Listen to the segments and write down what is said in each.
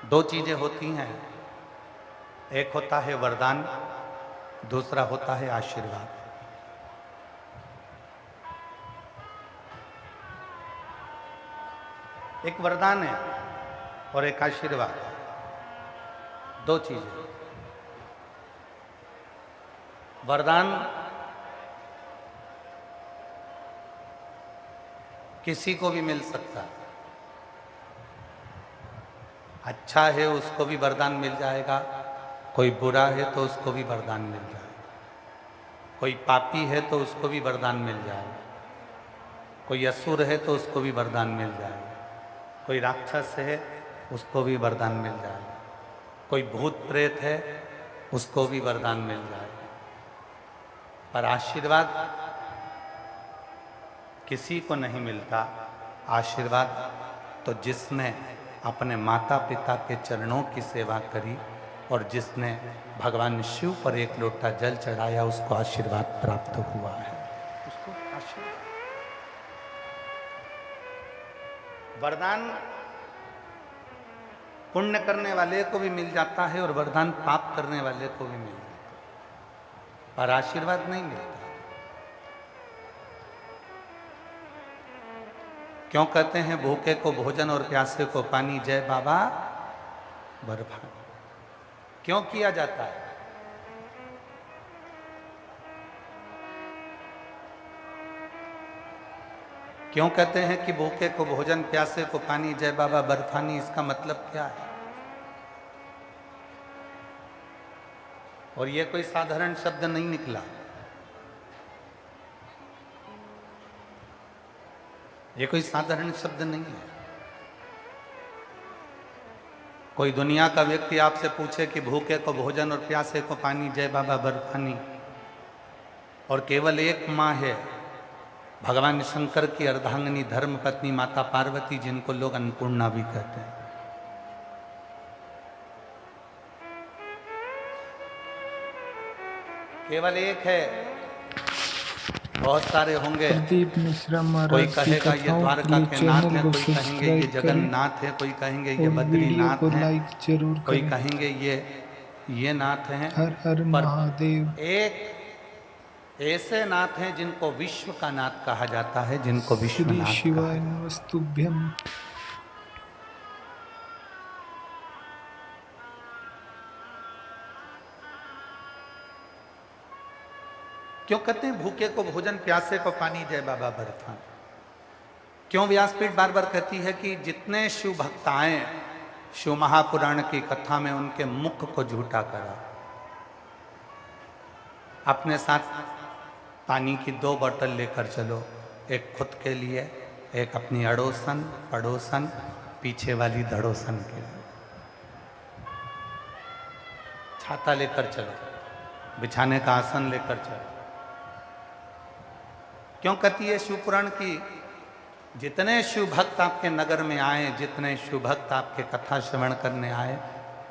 दो चीजें होती हैं, एक होता है वरदान, दूसरा होता है आशीर्वाद। एक वरदान है और एक आशीर्वाद, दो चीजें। वरदान किसी को भी मिल सकता है, अच्छा है उसको भी वरदान मिल जाएगा, कोई बुरा है तो उसको भी वरदान मिल जाएगा, कोई पापी है तो उसको भी वरदान मिल जाएगा, कोई असुर है तो उसको भी वरदान मिल जाएगा, कोई राक्षस है उसको भी वरदान मिल जाएगा, कोई भूत प्रेत है उसको भी वरदान मिल जाएगा। पर आशीर्वाद किसी को नहीं मिलता। आशीर्वाद तो जिसने अपने माता पिता के चरणों की सेवा करी और जिसने भगवान शिव पर एक लोटा जल चढ़ाया, उसको आशीर्वाद प्राप्त हुआ है। उसको आशीर्वाद। वरदान पुण्य करने वाले को भी मिल जाता है और वरदान पाप करने वाले को भी मिल जाता है, पर आशीर्वाद नहीं मिलता। क्यों कहते हैं भूखे को भोजन और प्यासे को पानी, जय बाबा बर्फानी? क्यों किया जाता है? क्यों कहते हैं कि भूखे को भोजन प्यासे को पानी, जय बाबा बर्फानी? इसका मतलब क्या है? और ये कोई साधारण शब्द नहीं निकला, ये कोई साधारण शब्द नहीं है। कोई दुनिया का व्यक्ति आपसे पूछे कि भूखे को भोजन और प्यासे को पानी, जय बाबा बर्फानी, और केवल एक माँ है भगवान शंकर की अर्धांगिनी धर्म पत्नी माता पार्वती, जिनको लोग अन्नपूर्णा भी कहते हैं। केवल एक है, बहुत सारे होंगे। प्रदीप मिश्रा महाराज कोई कहेगा ये द्वारका के नाथ है, कोई कहेंगे ये जगन्नाथ है, कोई कहेंगे ये बद्रीनाथ है, कोई कहेंगे ये नाथ हैं। हर हर महादेव। एक ऐसे नाथ हैं जिनको विश्व का नाथ कहा जाता है, जिनको विश्वनाथ शिवाय नमस्तुभ्यम। क्यों कहते हैं भूखे को भोजन प्यासे को पानी, जय बाबा बर्फानी? क्यों व्यासपीठ बार बार कहती है कि जितने शिव भक्त आए शिव महापुराण की कथा में, उनके मुख को झूठा करा। अपने साथ पानी की 2 बोतल लेकर चलो, एक खुद के लिए, एक अपनी अड़ोसन पड़ोसन पीछे वाली धड़ोसन के लिए। छाता लेकर चलो, बिछाने का आसन लेकर चलो। क्यों कहती है शिव पुराण की, जितने शिव भक्त आपके नगर में आए, जितने शिव भक्त आपके कथा श्रवण करने आए,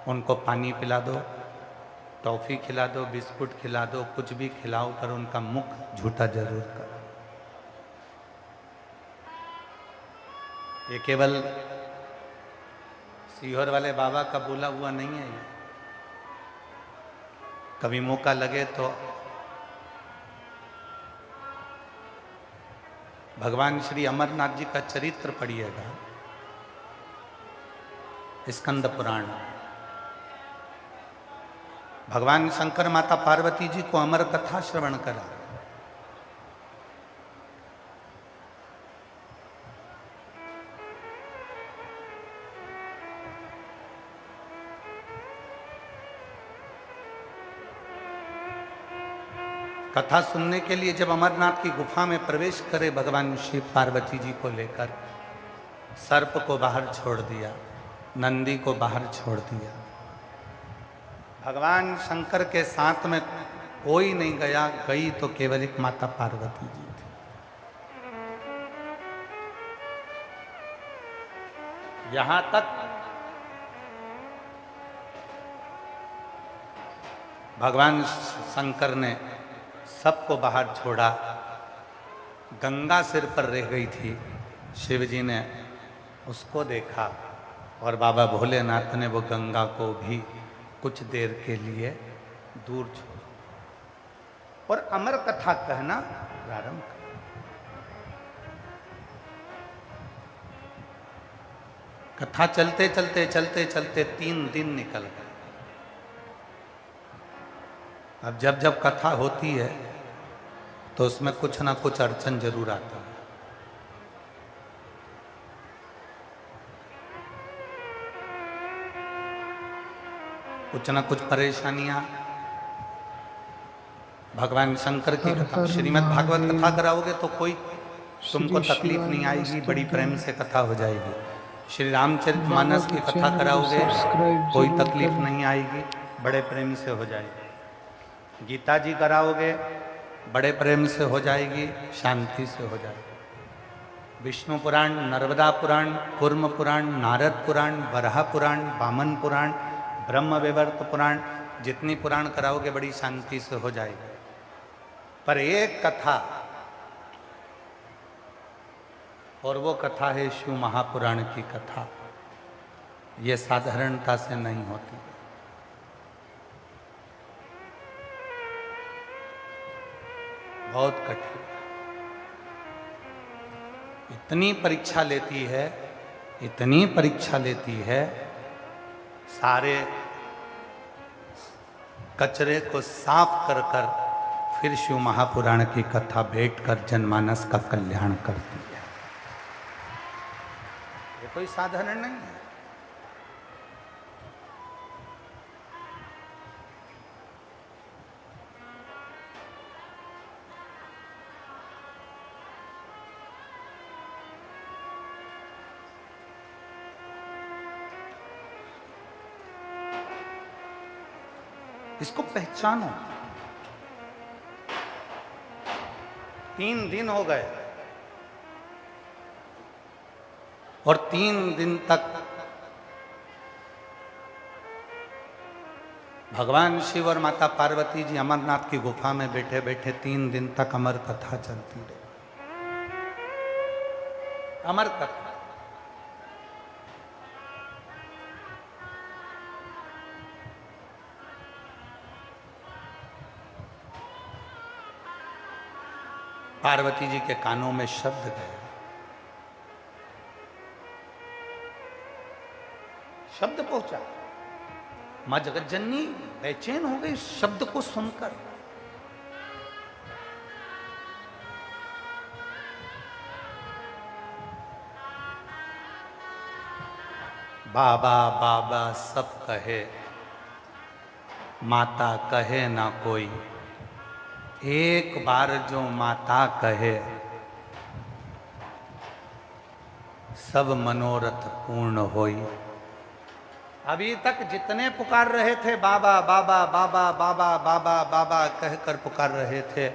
उनको पानी पिला दो, टॉफी खिला दो, बिस्कुट खिला दो, कुछ भी खिलाओ, पर उनका मुख झूठा जरूर करो। ये केवल सीहोर वाले बाबा का बोला हुआ नहीं है। कभी मौका लगे तो भगवान श्री अमरनाथ जी का चरित्र पढ़िएगा, स्कंद पुराण। भगवान शंकर माता पार्वती जी को अमर कथा श्रवण करा। कथा सुनने के लिए जब अमरनाथ की गुफा में प्रवेश करे भगवान शिव पार्वती जी को लेकर, सर्प को बाहर छोड़ दिया, नंदी को बाहर छोड़ दिया। भगवान शंकर के साथ में कोई नहीं गया, गई तो केवल एक माता पार्वती जी थी। यहां तक भगवान शंकर ने सबको बाहर छोड़ा, गंगा सिर पर रह गई थी। शिव जी ने उसको देखा और बाबा भोलेनाथ ने वो गंगा को भी कुछ देर के लिए दूर छोड़ और अमर कथा कहना प्रारंभ कर। कथा चलते चलते चलते चलते 3 दिन निकल गए। अब जब जब कथा होती है तो उसमें कुछ ना कुछ अड़चन जरूर आता है। कुछ ना कुछ परेशानियां। भगवान शंकर की कथा, श्रीमद् भागवत कथा कराओगे तो कोई तुमको तकलीफ नहीं आएगी, बड़ी प्रेम से कथा हो जाएगी। श्री रामचरितमानस की कथा कराओगे कोई तकलीफ नहीं आएगी, बड़े प्रेम से हो जाएगी। गीता जी कराओगे बड़े प्रेम से हो जाएगी, शांति से हो जाएगी। विष्णु पुराण, नर्मदा पुराण, कूर्म पुराण, नारद पुराण, वराह पुराण, वामन पुराण, ब्रह्म वैवर्त पुराण, जितनी पुराण कराओगे बड़ी शांति से हो जाएगी। पर एक कथा, और वो कथा है शिव महापुराण की कथा। ये साधारणता से नहीं होती। बहुत कठिन, इतनी परीक्षा लेती है, इतनी परीक्षा लेती है, सारे कचरे को साफ कर कर फिर शिव महापुराण की कथा बैठकर जनमानस का कल्याण करती है। ये कोई साधारण नहीं है। इसको पहचानो। 3 दिन हो गए और 3 दिन तक भगवान शिव और माता पार्वती जी अमरनाथ की गुफा में बैठे बैठे 3 दिन तक अमर कथा चलती रही। अमर कथा। पार्वती जी के कानों में शब्द गया, शब्द पहुंचा। मां जगतजननी बेचैन हो गई शब्द को सुनकर। बाबा बाबा सब कहे, माता कहे ना कोई। एक बार जो माता कहे, सब मनोरथ पूर्ण होई। अभी तक जितने पुकार रहे थे बाबा बाबा बाबा बाबा बाबा बाबा कहकर पुकार रहे थे,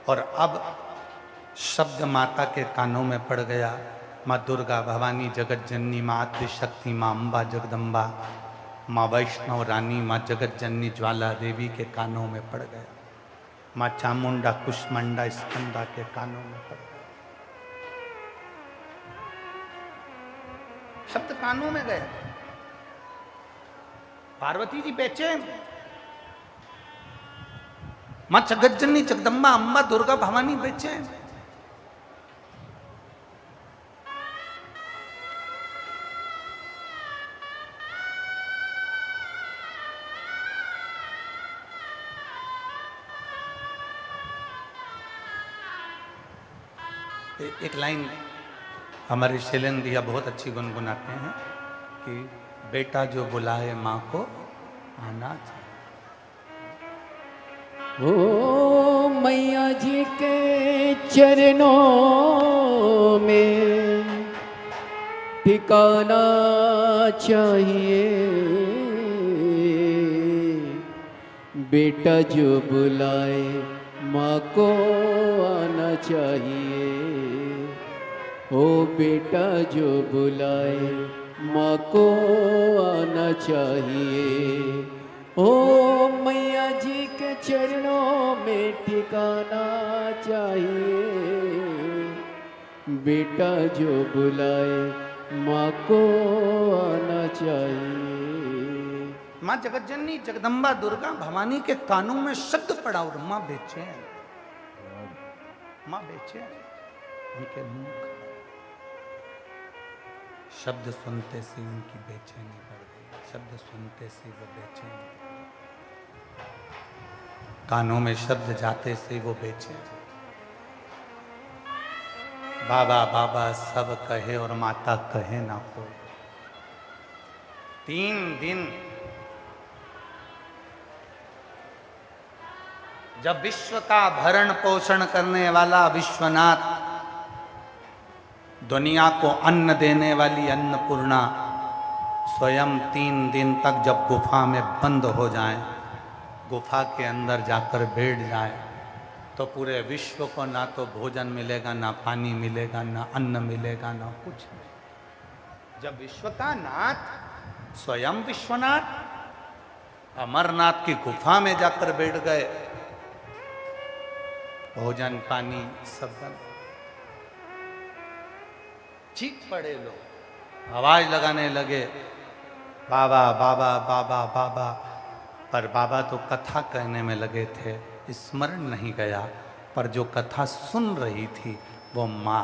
और अब शब्द माता के कानों में पड़ गया। माँ दुर्गा, भवानी, जगत जननी, माँ आदिशक्ति, माँ अम्बा जगदम्बा, माँ वैष्णव रानी, माँ जगत जननी ज्वाला देवी के कानों में पड़ गया। माँ चामुंडा, कुष्मांडा, स्कंदा के कानों में पड़ गया। शब्द कानों में गया। पार्वती जी बेचैन। मां जगतजननी, जगदम्बा, अम्बा, दुर्गा, भवानी बेचैन। एक लाइन हमारे शैलेंद्र बहुत अच्छी गुनगुनाते हैं कि बेटा जो बुलाए माँ को आना चाहिए। ओ मैया जी के चरणों में ठिकाना चाहिए, बेटा जो बुलाए माँ को आना चाहिए। ओ बेटा जो बुलाए माँ को आना चाहिए। ओ मैया जी के चरणों में ठिकाना चाहिए, बेटा जो बुलाए माँ को आना चाहिए। माँ जगतजननी जगदम्बा दुर्गा भवानी के कानों में शब्द पड़ा और माँ बेचैन, माँ बेचैन, उनके मुंह शब्द सुनते से उनकी बेचैनी बढ़ गई, शब्द सुनते से वो बेचैन, कानों में शब्द जाते से वो बेचैन। बाबा बाबा सब कहे और माता कहे ना कोई। 3 दिन जब विश्व का भरण पोषण करने वाला विश्वनाथ, दुनिया को अन्न देने वाली अन्नपूर्णा स्वयं 3 दिन तक जब गुफा में बंद हो जाएं, गुफा के अंदर जाकर बैठ जाएं, तो पूरे विश्व को ना तो भोजन मिलेगा, ना पानी मिलेगा, ना अन्न मिलेगा, ना कुछ नहीं। जब विश्व का नाथ स्वयं विश्वनाथ अमरनाथ की गुफा में जाकर बैठ गए, भोजन पानी सब बंद, चीख पड़े लोग, आवाज लगाने लगे बाबा बाबा बाबा बाबा। पर बाबा तो कथा कहने में लगे थे, स्मरण नहीं गया। पर जो कथा सुन रही थी वो माँ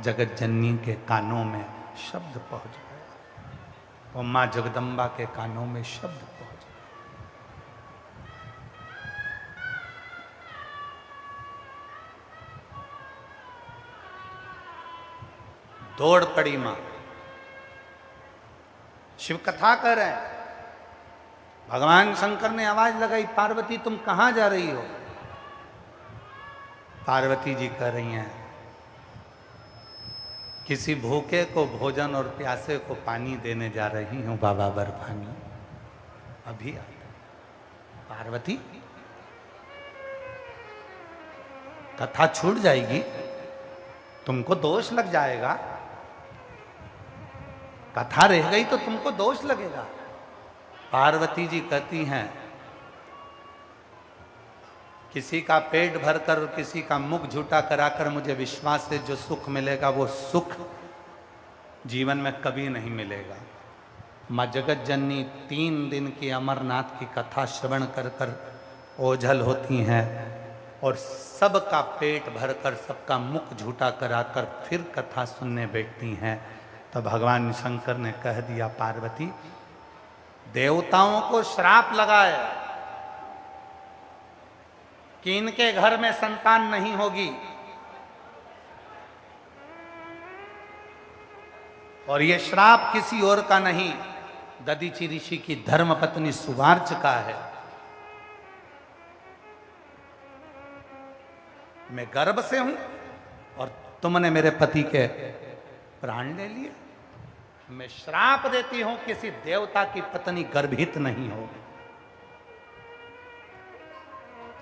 जगतजननी के कानों में शब्द पहुंच गया, वो माँ जगदम्बा के कानों में शब्द पहुंच गया। दौड़ पड़ी माँ, शिव कथा कर रहे हैं। भगवान शंकर ने आवाज लगाई, पार्वती तुम कहां जा रही हो? पार्वती जी कह रही हैं, किसी भूखे को भोजन और प्यासे को पानी देने जा रही हूं बाबा बर्फानी, अभी आता। पार्वती कथा छूट जाएगी, तुमको दोष लग जाएगा, कथा रह गई तो तुमको दोष लगेगा। पार्वती जी कहती हैं, किसी का पेट भरकर किसी का मुख झूठा कराकर मुझे विश्वास से जो सुख मिलेगा वो सुख जीवन में कभी नहीं मिलेगा। माँ जगतजननी 3 दिन की अमरनाथ की कथा श्रवण कर कर ओझल होती हैं और सबका पेट भरकर सबका मुख झूठा कराकर फिर कथा सुनने बैठती हैं। तो भगवान शंकर ने कह दिया, पार्वती देवताओं को श्राप लगाए कि इनके घर में संतान नहीं होगी, और ये श्राप किसी और का नहीं, दधीचि ऋषि की धर्मपत्नी सुवार्च का है। मैं गर्भ से हूं और तुमने मेरे पति के प्राण ले लिए। मैं श्राप देती हूं किसी देवता की पत्नी गर्भित नहीं होगी।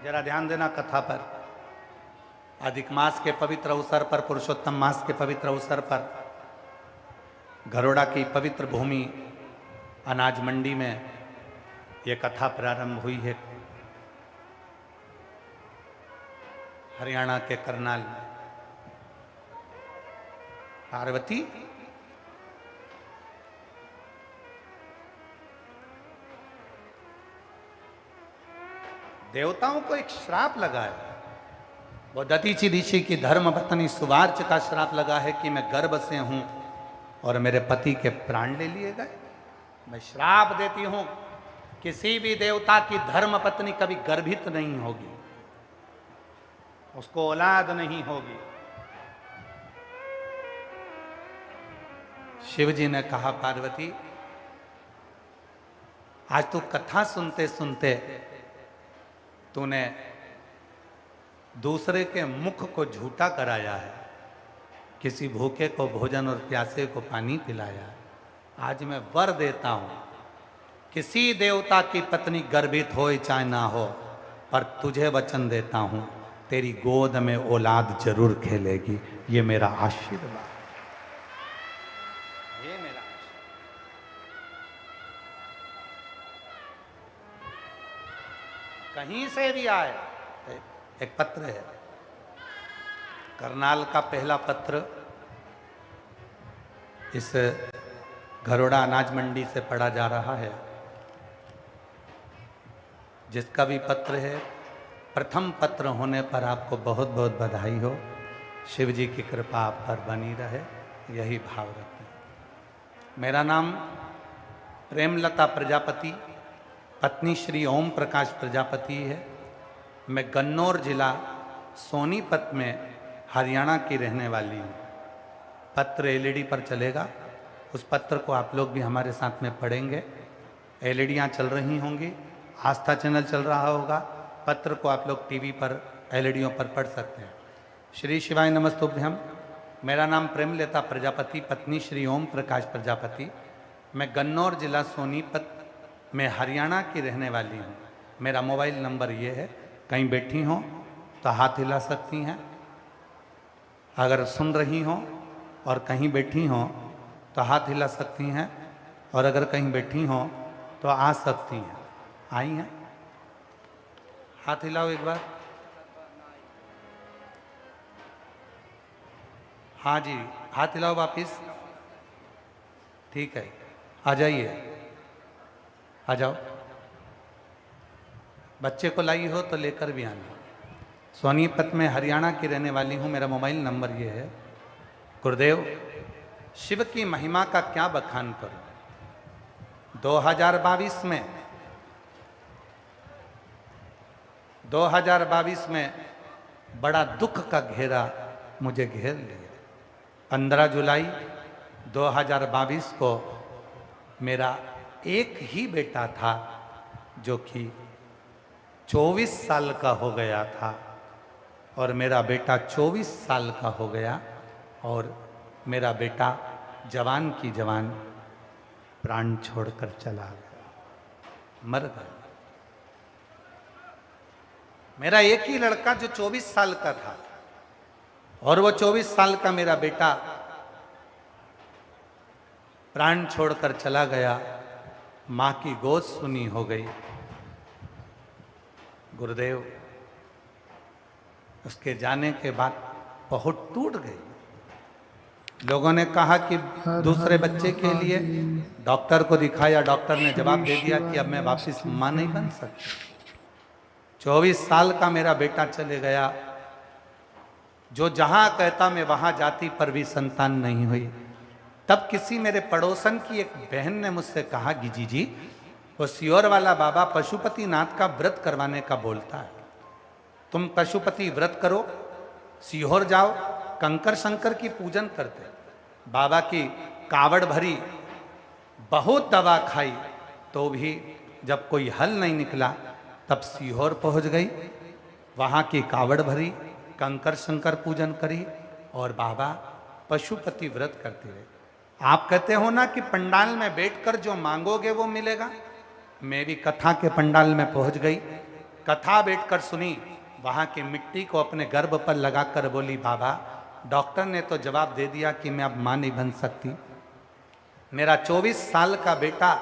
जरा ध्यान देना कथा पर। अधिक मास के पवित्र अवसर पर, पुरुषोत्तम मास के पवित्र अवसर पर घरोड़ा की पवित्र भूमि अनाज मंडी में यह कथा प्रारंभ हुई है। हरियाणा के करनाल में पार्वती देवताओं को एक श्राप लगा है। वो दधीचि ऋषि की धर्मपत्नी सुवार्च का श्राप लगा है कि मैं गर्भ से हूं और मेरे पति के प्राण ले लिए गए। मैं श्राप देती हूं किसी भी देवता की धर्मपत्नी कभी गर्भित नहीं होगी, उसको औलाद नहीं होगी। शिव जी ने कहा, पार्वती आज तू कथा सुनते सुनते तूने दूसरे के मुख को झूठा कराया है, किसी भूखे को भोजन और प्यासे को पानी पिलाया है। आज मैं वर देता हूं, किसी देवता की पत्नी गर्भित हो चाहे ना हो, पर तुझे वचन देता हूं तेरी गोद में औलाद जरूर खेलेगी। ये मेरा आशीर्वाद, ये मेरा कहीं से भी आए। एक पत्र है, करनाल का पहला पत्र इस घरोड़ा अनाज मंडी से पढ़ा जा रहा है। जिसका भी पत्र है, प्रथम पत्र होने पर आपको बहुत बहुत बधाई हो। शिव जी की कृपा आप पर बनी रहे, यही भाव रखें। मेरा नाम प्रेमलता प्रजापति, पत्नी श्री ओम प्रकाश प्रजापति है। मैं गन्नौर जिला सोनीपत में हरियाणा की रहने वाली हूँ। पत्र एलईडी पर चलेगा, उस पत्र को आप लोग भी हमारे साथ में पढ़ेंगे। एलईडियाँ चल रही होंगी, आस्था चैनल चल रहा होगा, पत्र को आप लोग टीवी पर एलईडियों पर पढ़ सकते हैं। श्री शिवाय नमस्तुभ्यम। मेरा नाम प्रेमलता प्रजापति, पत्नी श्री ओम प्रकाश प्रजापति। मैं गन्नौर जिला सोनीपत में हरियाणा की रहने वाली हूँ। मेरा मोबाइल नंबर ये है, कहीं बैठी हों तो हाथ हिला सकती हैं, अगर सुन रही हों और कहीं बैठी हों तो हाथ हिला सकती हैं, और अगर कहीं बैठी हों तो आ सकती हैं। आई हैं? हाथ हिलाओ एक बार। हाँ जी, हाथ हिलाओ वापिस। ठीक है, आ जाइए, आ जाओ। बच्चे को लाई हो तो लेकर भी आना। सोनीपत में हरियाणा की रहने वाली हूँ। मेरा मोबाइल नंबर ये है। गुरुदेव, शिव की महिमा का क्या बखान करूं। 2022 में बड़ा दुख का घेरा मुझे घेर लिया। 15 जुलाई 2022 को मेरा एक ही बेटा था, जो कि 24 साल का हो गया था, और मेरा बेटा 24 साल का हो गया, और मेरा बेटा जवान की जवान प्राण छोड़कर चला गया, मर गया। मेरा एक ही लड़का जो 24 साल का था, और वो 24 साल का मेरा बेटा प्राण छोड़कर चला गया। मां की गोद सुनी हो गई। गुरुदेव, उसके जाने के बाद बहुत टूट गई। लोगों ने कहा कि दूसरे बच्चे के लिए डॉक्टर को दिखाया, डॉक्टर ने जवाब दे दिया कि अब मैं वापस मां नहीं बन सकती। 24 साल का मेरा बेटा चले गया, जो जहां कहता मैं वहां जाती, पर भी संतान नहीं हुई। तब किसी मेरे पड़ोसन की एक बहन ने मुझसे कहा, गिजी जी, वो सियोर वाला बाबा पशुपति नाथ का व्रत करवाने का बोलता है, तुम पशुपति व्रत करो, सीहोर जाओ, कंकर शंकर की पूजन करते। बाबा की कावड़ भरी, बहुत दवा खाई, तो भी जब कोई हल नहीं निकला, तब सीहोर पहुंच गई। वहां की कावड़ भरी, कंकर शंकर पूजन करी, और बाबा पशुपति व्रत करते रहे। आप कहते हो ना कि पंडाल में बैठकर जो मांगोगे वो मिलेगा। मैं भी कथा के पंडाल में पहुंच गई, कथा बैठकर सुनी। वहां की मिट्टी को अपने गर्भ पर लगाकर बोली, बाबा डॉक्टर ने तो जवाब दे दिया कि मैं अब मां नहीं बन सकती। मेरा 24 साल का बेटा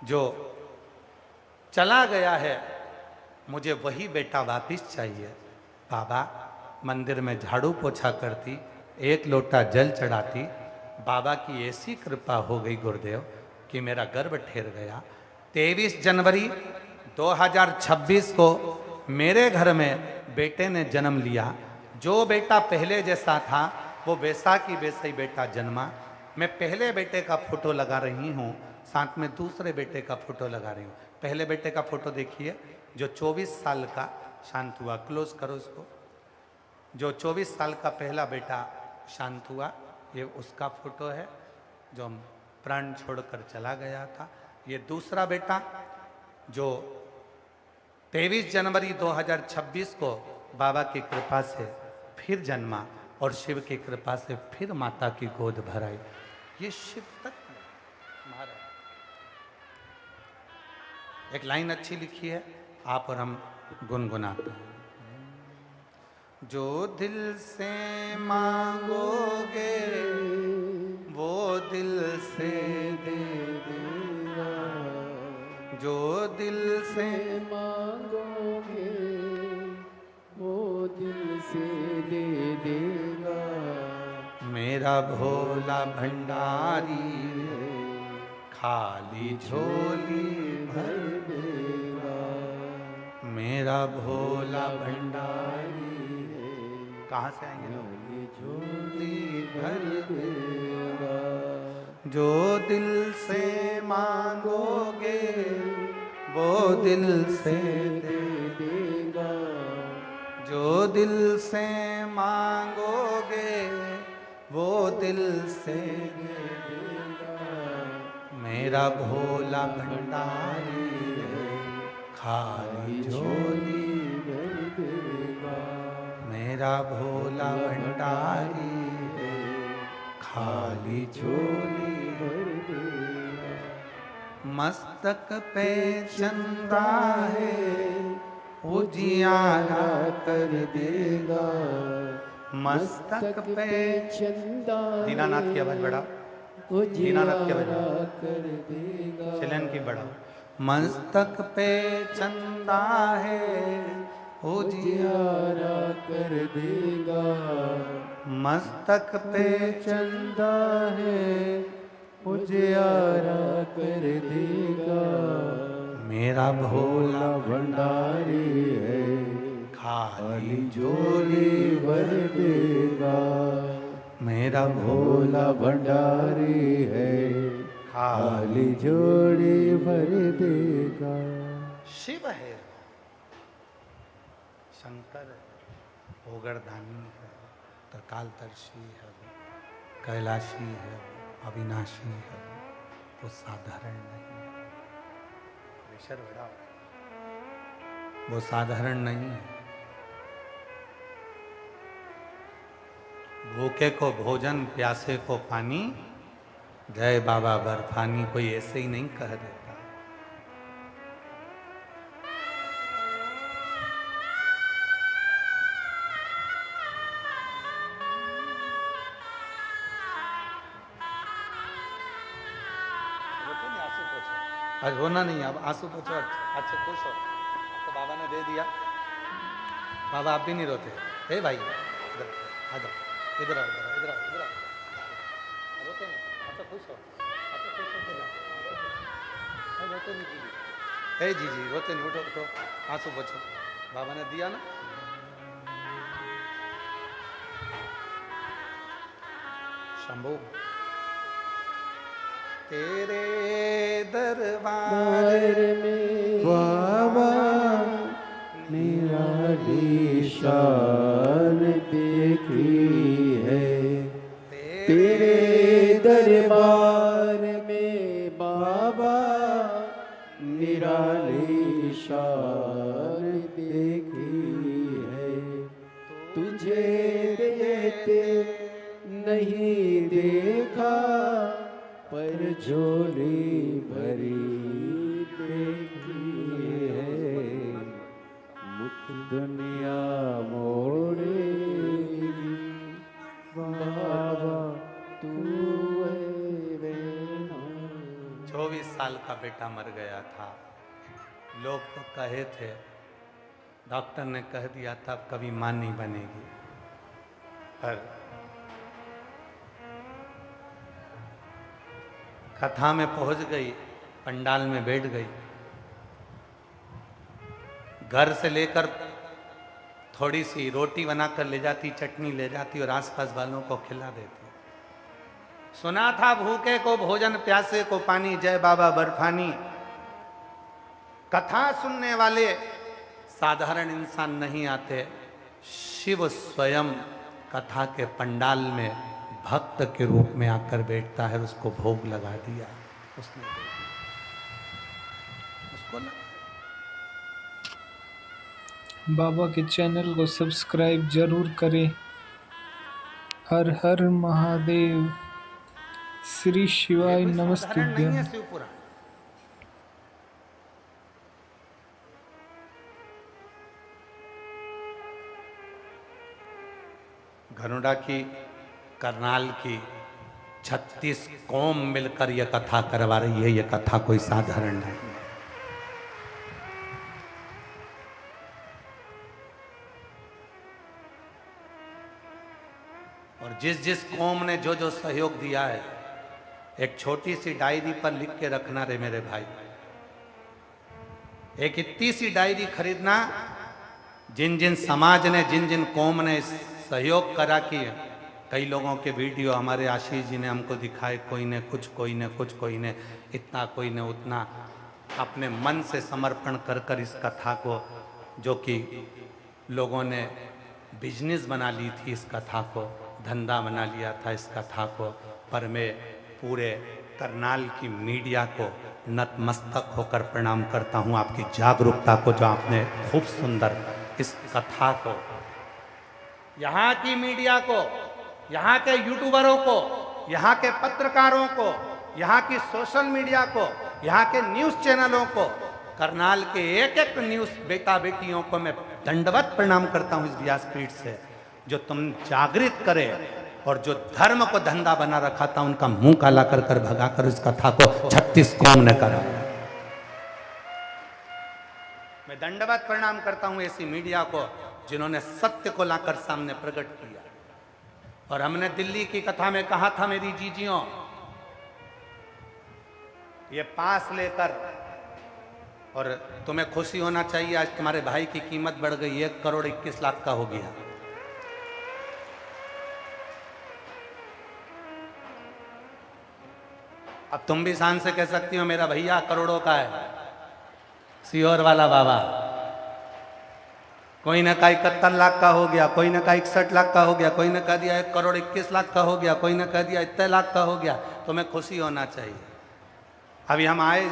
जो चला गया है, मुझे वही बेटा वापिस चाहिए। बाबा मंदिर में झाड़ू पोछा करती, एक लोटा जल चढ़ाती। बाबा की ऐसी कृपा हो गई गुरुदेव कि मेरा गर्भ ठहर गया। 23 जनवरी 2026 को मेरे घर में बेटे ने जन्म लिया। जो बेटा पहले जैसा था, वो वैसा की वैसा ही बेटा जन्मा। मैं पहले बेटे का फोटो लगा रही हूँ, साथ में दूसरे बेटे का फोटो लगा रही हूँ। पहले बेटे का फोटो देखिए, जो 24 साल का शांत हुआ। क्लोज करो इसको। जो 24 साल का पहला बेटा शांत हुआ, ये उसका फोटो है, जो प्राण छोड़कर चला गया था। ये दूसरा बेटा जो 23 जनवरी 2026 को बाबा की कृपा से फिर जन्मा, और शिव की कृपा से फिर माता की गोद भराई। ये शिव तत्व महाराज। एक लाइन अच्छी लिखी है, आप और हम गुनगुनाते हैं। जो दिल से मांगोगे वो दिल से दे देगा, जो दिल से मांगोगे वो दिल से दे देगा। मेरा भोला भंडारी खाली झोली भर देगा। मेरा भोला भंडारी कहाँ से आएंगे लोग? झोली भर देगा। जो दिल से मांगोगे वो दिल से दे देगा। जो दिल से मांगोगे वो दिल से दे देगा। मेरा भोला भंडारी खाली झोली भर देगा। मेरा भोला भंडारी खाली झोली भर देगा। मस्तक पे चंदा है उजियारा कर देगा। मस्तक पे चंदा दीनानाथ की आवाज बढ़ा, दीनानाथ की आवाज कर देगा। चलन की बढ़ा। मस्तक पे चंदा है उजियारा कर देगा। मस्तक पे चंदा है उजियारा कर देगा। मेरा भोला भंडारी है खाली झोली भर देगा। मेरा भोला भंडारी है खाली झोली भर देगा। शिव है, शंकर है, ओगरदानी है, त्रिकालदर्शी है, कैलाशी है, अविनाशी है। वो साधारण नहीं है। प्रेशर बढ़ा, वो साधारण नहीं है। भूखे को भोजन, प्यासे को पानी, जय बाबा बर्फानी, कोई ऐसे ही नहीं कह देता। आज रोना नहीं, अब आंसू पोछो, अच्छे खुश हो। तो बाबा ने दे दिया। बाबा आप भी नहीं रोते? हे भाई इधर आ जाओ, इधर आओ, इधर आओ, इधर आओ, इधर आओ। रोते नहीं? अच्छा खुश हो, अच्छा खुश हो, रोते नहीं जी? हे जी जी रोते नहीं, उठो उठो, आंसू पोछो। बाबा ने दिया ना। शंभू तेरे दरबार में बाबा निराली शान देखी है। तेरे दरबार में बाबा निराली शान देखी है। तुझे देते नहीं देखा पर झोली भरी देखी है। मुक्त दुनिया मोड़ेगी बाबा तू 24 साल का बेटा मर गया था। लोग तो कहे थे, डॉक्टर ने कह दिया था कभी मां नहीं बनेगी, पर कथा में पहुंच गई, पंडाल में बैठ गई। घर से लेकर थोड़ी सी रोटी बनाकर ले जाती, चटनी ले जाती और आसपास वालों को खिला देती। सुना था भूखे को भोजन, प्यासे को पानी, जय बाबा बर्फानी। कथा सुनने वाले साधारण इंसान नहीं आते। शिव स्वयं कथा के पंडाल में भक्त के रूप में आकर बैठता है। उसको भोग लगा दिया, उसने दे दिया, उसको लगा। बाबा के चैनल को सब्सक्राइब जरूर करें। हर हर महादेव। श्री शिवाय ये कोई साधारण नहीं नमस्तुभ्यं। है शिवपुराण। गरुड़ा की, करनाल की 36 कौम मिलकर यह कथा करवा रही है। यह कथा कोई साधारण नहीं है। और जिस जिस कौम ने जो जो सहयोग दिया है, एक छोटी सी डायरी पर लिख के रखना रे मेरे भाई। एक इतनी सी डायरी खरीदना, जिन जिन समाज ने, जिन जिन कौम ने सहयोग करा कि कई लोगों के वीडियो हमारे आशीष जी ने हमको दिखाए, कोई ने कुछ, कोई ने कुछ, कोई ने इतना, कोई ने उतना, अपने मन से समर्पण कर कर इस कथा को, जो कि लोगों ने बिजनेस बना ली थी, इस कथा को धंधा बना लिया था इस कथा को, पर मैं पूरे करनाल की मीडिया को नतमस्तक होकर प्रणाम करता हूँ, आपकी जागरूकता को, जो आपने खूब सुंदर इस कथा को, यहाँ की मीडिया को, यहाँ के यूट्यूबरों को, यहाँ के पत्रकारों को, यहाँ की सोशल मीडिया को, यहाँ के न्यूज़ चैनलों को, करनाल के एक एक न्यूज़ बेटा बेटियों को मैं दंडवत प्रणाम करता हूँ इस व्यासपीठ से, जो तुम जागृत करे और जो धर्म को धंधा बना रखा था उनका मुंह काला कर कर भगाकर इस कथा को 36 कौम ने करा। मैं दंडवत प्रणाम करता हूँ ऐसी मीडिया को जिन्होंने सत्य को लाकर सामने प्रकट किया। और हमने दिल्ली की कथा में कहा था, मेरी जीजियों, ये पास लेकर, और तुम्हें खुशी होना चाहिए, आज तुम्हारे भाई की कीमत बढ़ गई, 1,21,00,000 का हो गया। अब तुम भी शान से कह सकती हो मेरा भैया करोड़ों का है, सीहोर वाला बाबा। कोई ने कहा 71 लाख का हो गया, कोई ने कहा 61 लाख का हो गया, कोई ने कह दिया 1,21,00,000 का हो गया, कोई ने कह दिया इतने लाख का हो गया। तुम्हें खुशी होना चाहिए। अभी हम आए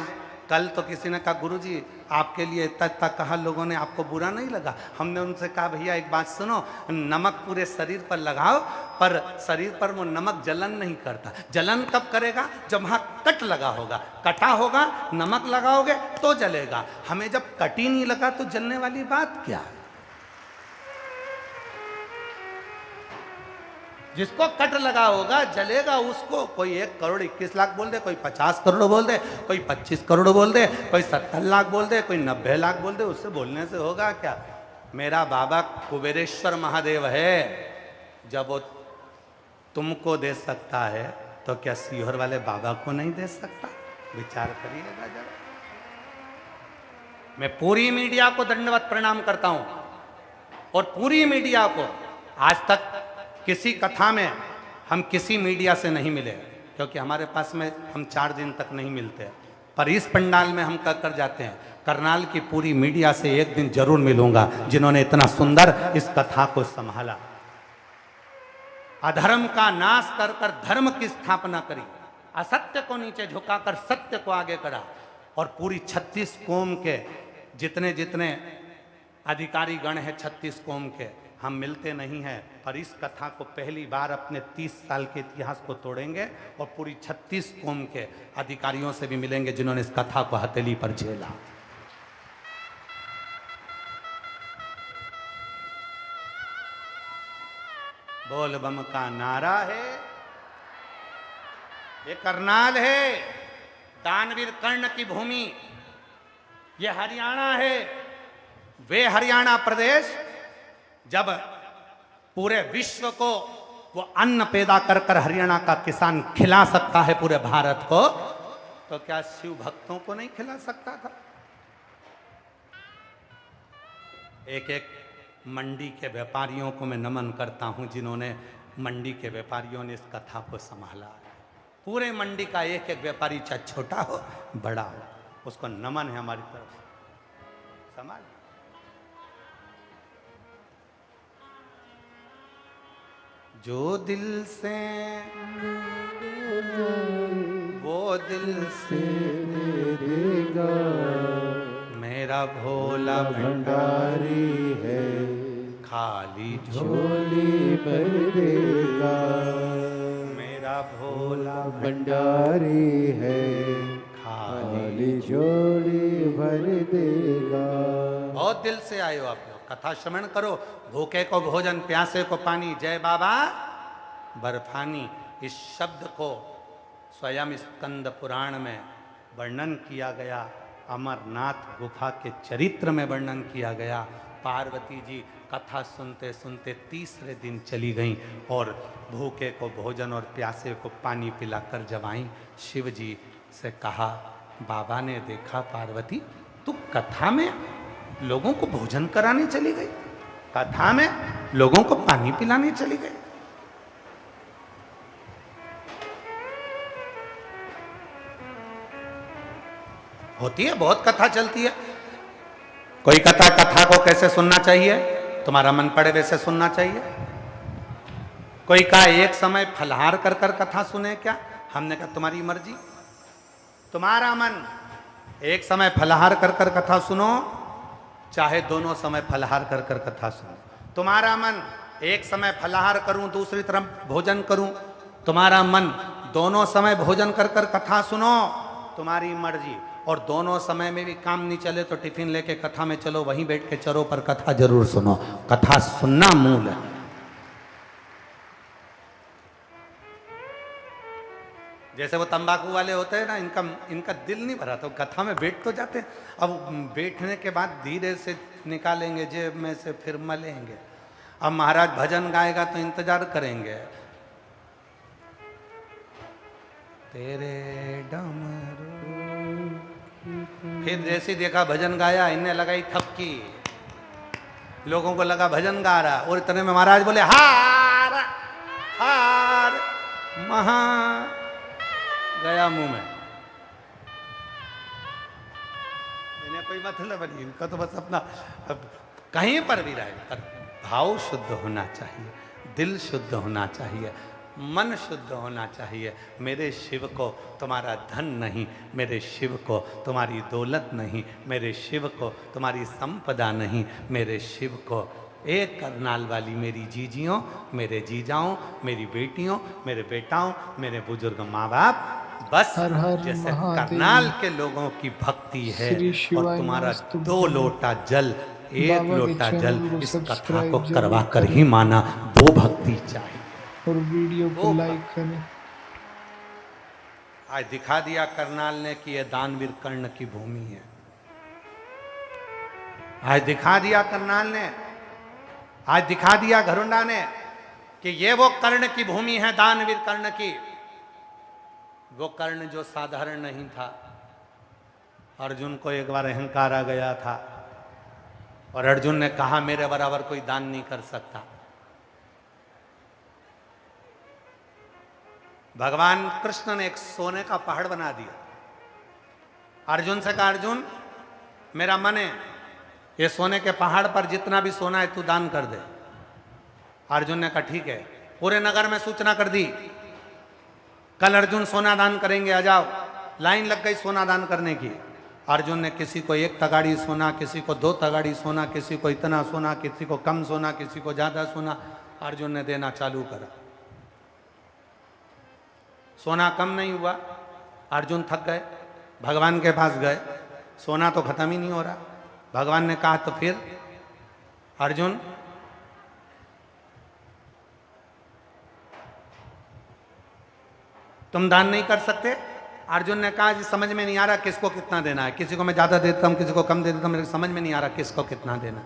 कल तो किसी ने कहा गुरुजी आपके लिए इतना इतना कहा, लोगों ने, आपको बुरा नहीं लगा? हमने उनसे कहा भैया एक बात सुनो, नमक पूरे शरीर पर लगाओ, पर शरीर पर वो नमक जलन नहीं करता। जलन कब करेगा? जब वहाँ कट लगा होगा, कटा होगा, नमक लगाओगे तो जलेगा। हमें जब कट ही नहीं लगा तो जलने वाली बात क्या है? जिसको कट लगा होगा जलेगा, उसको कोई 1,21,00,000 बोल दे, कोई 50 करोड़ बोल दे, कोई 25 करोड़ बोल दे, कोई 70 लाख बोल दे, कोई 90 लाख बोल दे, उससे बोलने से होगा क्या? मेरा बाबा कुबेरेश्वर महादेव है, जब वो तुमको दे सकता है तो क्या सीहोर वाले बाबा को नहीं दे सकता? विचार करिएगा जरा। मैं पूरी मीडिया को दंडवत प्रणाम करता हूं, और पूरी मीडिया को, आज तक किसी कथा में हम किसी मीडिया से नहीं मिले, क्योंकि हमारे पास में हम 4 दिन तक नहीं मिलते, पर इस पंडाल में हम कर जाते हैं। करनाल की पूरी मीडिया से एक दिन जरूर मिलूंगा, जिन्होंने इतना सुंदर इस कथा को संभाला। अधर्म का नाश कर कर धर्म की स्थापना करी, असत्य को नीचे झुकाकर सत्य को आगे करा, और पूरी 36 कौम के जितने जितने अधिकारी गण हैं 36 कौम के, हम मिलते नहीं हैं, पर इस कथा को पहली बार अपने 30 साल के इतिहास को तोड़ेंगे, और पूरी 36 कौम के अधिकारियों से भी मिलेंगे जिन्होंने इस कथा को हथेली पर झेला। बोल बम का नारा है, ये करनाल है, दानवीर कर्ण की भूमि, ये हरियाणा है। वे हरियाणा प्रदेश जब पूरे विश्व को वो अन्न पैदा कर कर हरियाणा का किसान खिला सकता है पूरे भारत को, तो क्या शिव भक्तों को नहीं खिला सकता था? एक एक मंडी के व्यापारियों को मैं नमन करता हूं, जिन्होंने मंडी के व्यापारियों ने इस कथा को संभाला। पूरे मंडी का एक एक व्यापारी, चाहे छोटा हो बड़ा हो, उसको नमन है हमारी तरफ से। संभाल जो दिल से वो दिल से देगा, मेरा भोला भंडारी है, खाली झोली भर देगा। मेरा भोला भंडारी है, खाली खाली झोली भर देगा। बहुत दिल से आए हो आप लोग, कथा श्रवण करो। भूखे को भोजन, प्यासे को पानी, जय बाबा बर्फानी। इस शब्द को स्वयं स्कंद पुराण में वर्णन किया गया, अमरनाथ गुफा के चरित्र में वर्णन किया गया, पार्वती जी कथा सुनते सुनते तीसरे दिन चली गईं और भूखे को भोजन और प्यासे को पानी पिलाकर जब आईं, शिव जी से कहा, बाबा ने देखा पार्वती तू कथा में लोगों को भोजन कराने चली गई, कथा में लोगों को पानी पिलाने चली गई। होती है, बहुत कथा चलती है। कोई कथा को कैसे सुनना चाहिए, तुम्हारा मन पड़े वैसे सुनना चाहिए। कोई कहा एक समय फलहार कर कर कथा सुने क्या, हमने कहा तुम्हारी मर्जी, तुम्हारा मन। एक समय फलहार कर कर कथा सुनो, चाहे दोनों समय फलहार कर कर कथा सुनो, तुम्हारा मन। एक समय फलहार करूं, दूसरी तरफ भोजन करूं, तुम्हारा मन। दोनों समय भोजन कर कर कथा सुनो, तुम्हारी मर्जी। और दोनों समय में भी काम नहीं चले तो टिफिन लेके कथा में चलो, वहीं बैठ के चरो पर कथा जरूर सुनो। कथा सुनना मूल है। जैसे वो तंबाकू वाले होते हैं ना, इनका दिल नहीं भरा तो कथा में बैठ तो जाते हैं। अब बैठने के बाद धीरे से निकालेंगे जेब में से, फिर मलेंगे। अब महाराज भजन गाएगा तो इंतजार करेंगे, तेरे डमरू। फिर जैसे देखा भजन गाया, इन्हें लगाई थपकी, लोगों को लगा भजन गा रहा, और इतने में महाराज बोले हार हार महा, गया मुंह में। इन्हें कोई मतलब नहीं, इनका तो बस अपना कहीं पर भी रहे, पर भाव शुद्ध होना चाहिए, दिल शुद्ध होना चाहिए, मन शुद्ध होना चाहिए। मेरे शिव को तुम्हारा धन नहीं, मेरे शिव को तुम्हारी दौलत नहीं, मेरे शिव को तुम्हारी संपदा नहीं, मेरे शिव को एक करनाल वाली मेरी जीजियों, मेरे जीजाओं, मेरी बेटियों, मेरे बेटाओं, मेरे बुजुर्ग माँ बाप, बस हर हर जैसे महादेव। करनाल के लोगों की भक्ति है। श्री और शिवाय तुम्हारा नमस्तुभ्यं। 2 लोटा जल, 1 बाबा के लोटा जल चैनल को इस कथा सब्सक्राइब को जरूर करवा कर करें। ही माना, वो भक्ति चाहिए। और वीडियो को लाइक करें। आज दिखा दिया करनाल ने कि यह दानवीर कर्ण की भूमि है। आज दिखा दिया करनाल ने, आज दिखा दिया घरुंडा ने कि ये वो कर्ण की भूमि है, दानवीर कर्ण की। वो कर्ण जो साधारण नहीं था। अर्जुन को एक बार अहंकार आ गया था और अर्जुन ने कहा मेरे बराबर कोई दान नहीं कर सकता। भगवान कृष्ण ने एक सोने का पहाड़ बना दिया। अर्जुन से कहा, अर्जुन मेरा मन है ये सोने के पहाड़ पर जितना भी सोना है तू दान कर दे। अर्जुन ने कहा ठीक है। पूरे नगर में सूचना कर दी, कल अर्जुन सोना दान करेंगे, आ जाओ। लाइन लग गई सोना दान करने की। अर्जुन ने किसी को 1 तगाड़ी सोना, किसी को 2 तगाड़ी सोना, किसी को इतना सोना, किसी को कम सोना, किसी को ज्यादा सोना, अर्जुन ने देना चालू करा। सोना कम नहीं हुआ, अर्जुन थक गए, भगवान के पास गए, सोना तो खत्म ही नहीं हो रहा। भगवान ने कहा तो फिर अर्जुन तुम दान नहीं कर सकते? अर्जुन ने कहा जी समझ में नहीं आ रहा किसको कितना देना है, किसी को मैं ज्यादा देता हूं, किसी को कम दे देता हूं, मेरे समझ में नहीं आ रहा किसको कितना देना।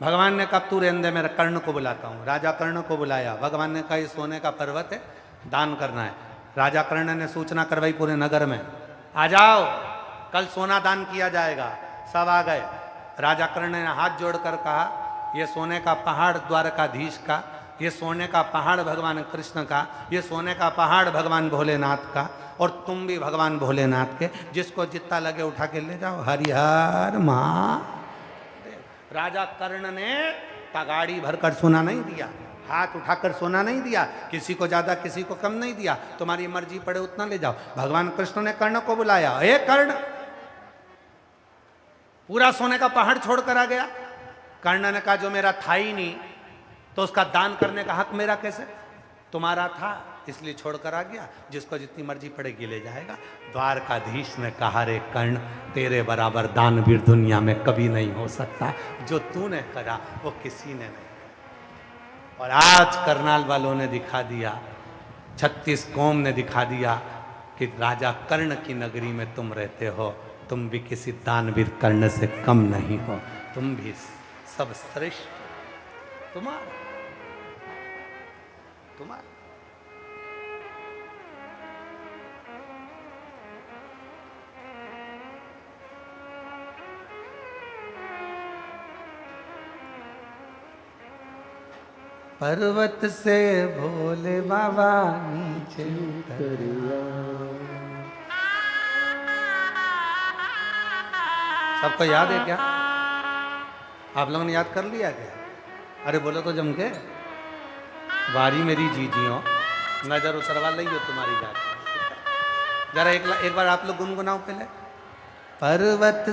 भगवान ने कहा तू रहने दे, मेरा कर्ण को बुलाता हूं। राजा कर्ण को बुलाया। भगवान ने कहा ये सोने का पर्वत है, दान करना है। राजा कर्ण ने सूचना करवाई पूरे नगर में, आ जाओ कल सोना दान किया जाएगा। सब आ गए। राजा कर्ण ने हाथ जोड़कर कहा ये सोने का पहाड़ द्वारकाधीश का, ये सोने का पहाड़ भगवान कृष्ण का, ये सोने का पहाड़ भगवान भोलेनाथ का, और तुम भी भगवान भोलेनाथ के, जिसको जितना लगे उठा के ले जाओ। हरिहर महादेव। राजा कर्ण ने तगाड़ी भरकर सोना नहीं दिया, हाथ उठाकर सोना नहीं दिया, किसी को ज्यादा किसी को कम नहीं दिया, तुम्हारी मर्जी पड़े उतना ले जाओ। भगवान कृष्ण ने कर्ण को बुलाया, हे कर्ण, पूरा सोने का पहाड़ छोड़कर आ गया। कर्ण ने कहा जो मेरा था ही नहीं तो उसका दान करने का हक मेरा कैसे? तुम्हारा था इसलिए छोड़कर आ गया, जिसको जितनी मर्जी पड़ेगी ले जाएगा। द्वारकाधीश ने कहा रे कर्ण, तेरे बराबर दानवीर दुनिया में कभी नहीं हो सकता, जो तूने करा वो किसी ने नहीं। और आज करनाल वालों ने दिखा दिया, 36 कौम ने दिखा दिया कि राजा कर्ण की नगरी में तुम रहते हो, तुम भी किसी दानवीर कर्ण से कम नहीं हो, तुम भी सब श्रेष्ठ तुम्हारा तुम्हारा। पर्वत से भोले बाबा नीचे उतरिया। सबको याद है क्या? आप लोगों ने याद कर लिया क्या? अरे बोलो तो जम के। वारी मेरी जीजियों, नजर उतरवा ली हो तुम्हारी जात। जरा एक बार आप लोग गुनगुनाओ पहले। पर्वत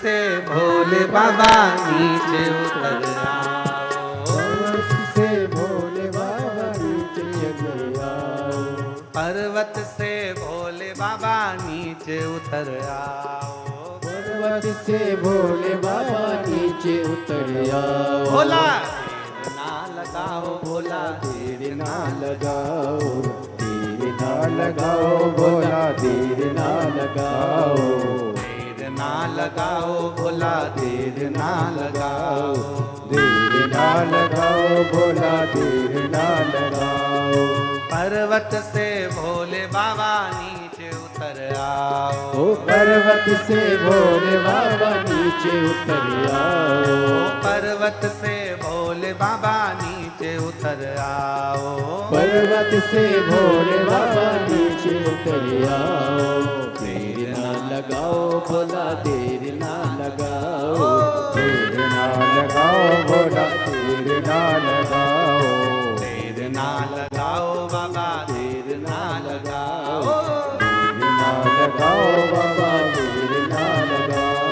से भोले बाबा नीचे उतर आओ। पर्वत से भोले बाबा नीचे उतर आओ। पर्वत से भोले बाबा नीचे उतर आओ। पर्वत से भोले बाबा नीचे उतर आओ। भोला देर ना लगाओ, भोला देर ना लगाओ, देर ना लगाओ, भोला देर ना लगाओ, देर ना लगाओ, भोला देर ना लगाओ, देर ना लगाओ, भोला देर ना लगाओ। पर्वत से भोले बाबा नीचे उतर आओ। ओ पर्वत से भोले बाबा नीचे उतर आओ। पर्वत से भोले बाबा नीचे उतर आओ। पर्वत से भोले बाबा नीचे उतर आओ। देर ना लगाओ, भोला देर ना लगाओ, देर ना लगाओ, भोला देर ना लगाओ, देर ना लगाओ बाबा, देर ना लगाओ, देर ना लगाओ बाबा, देर ना लगाओ।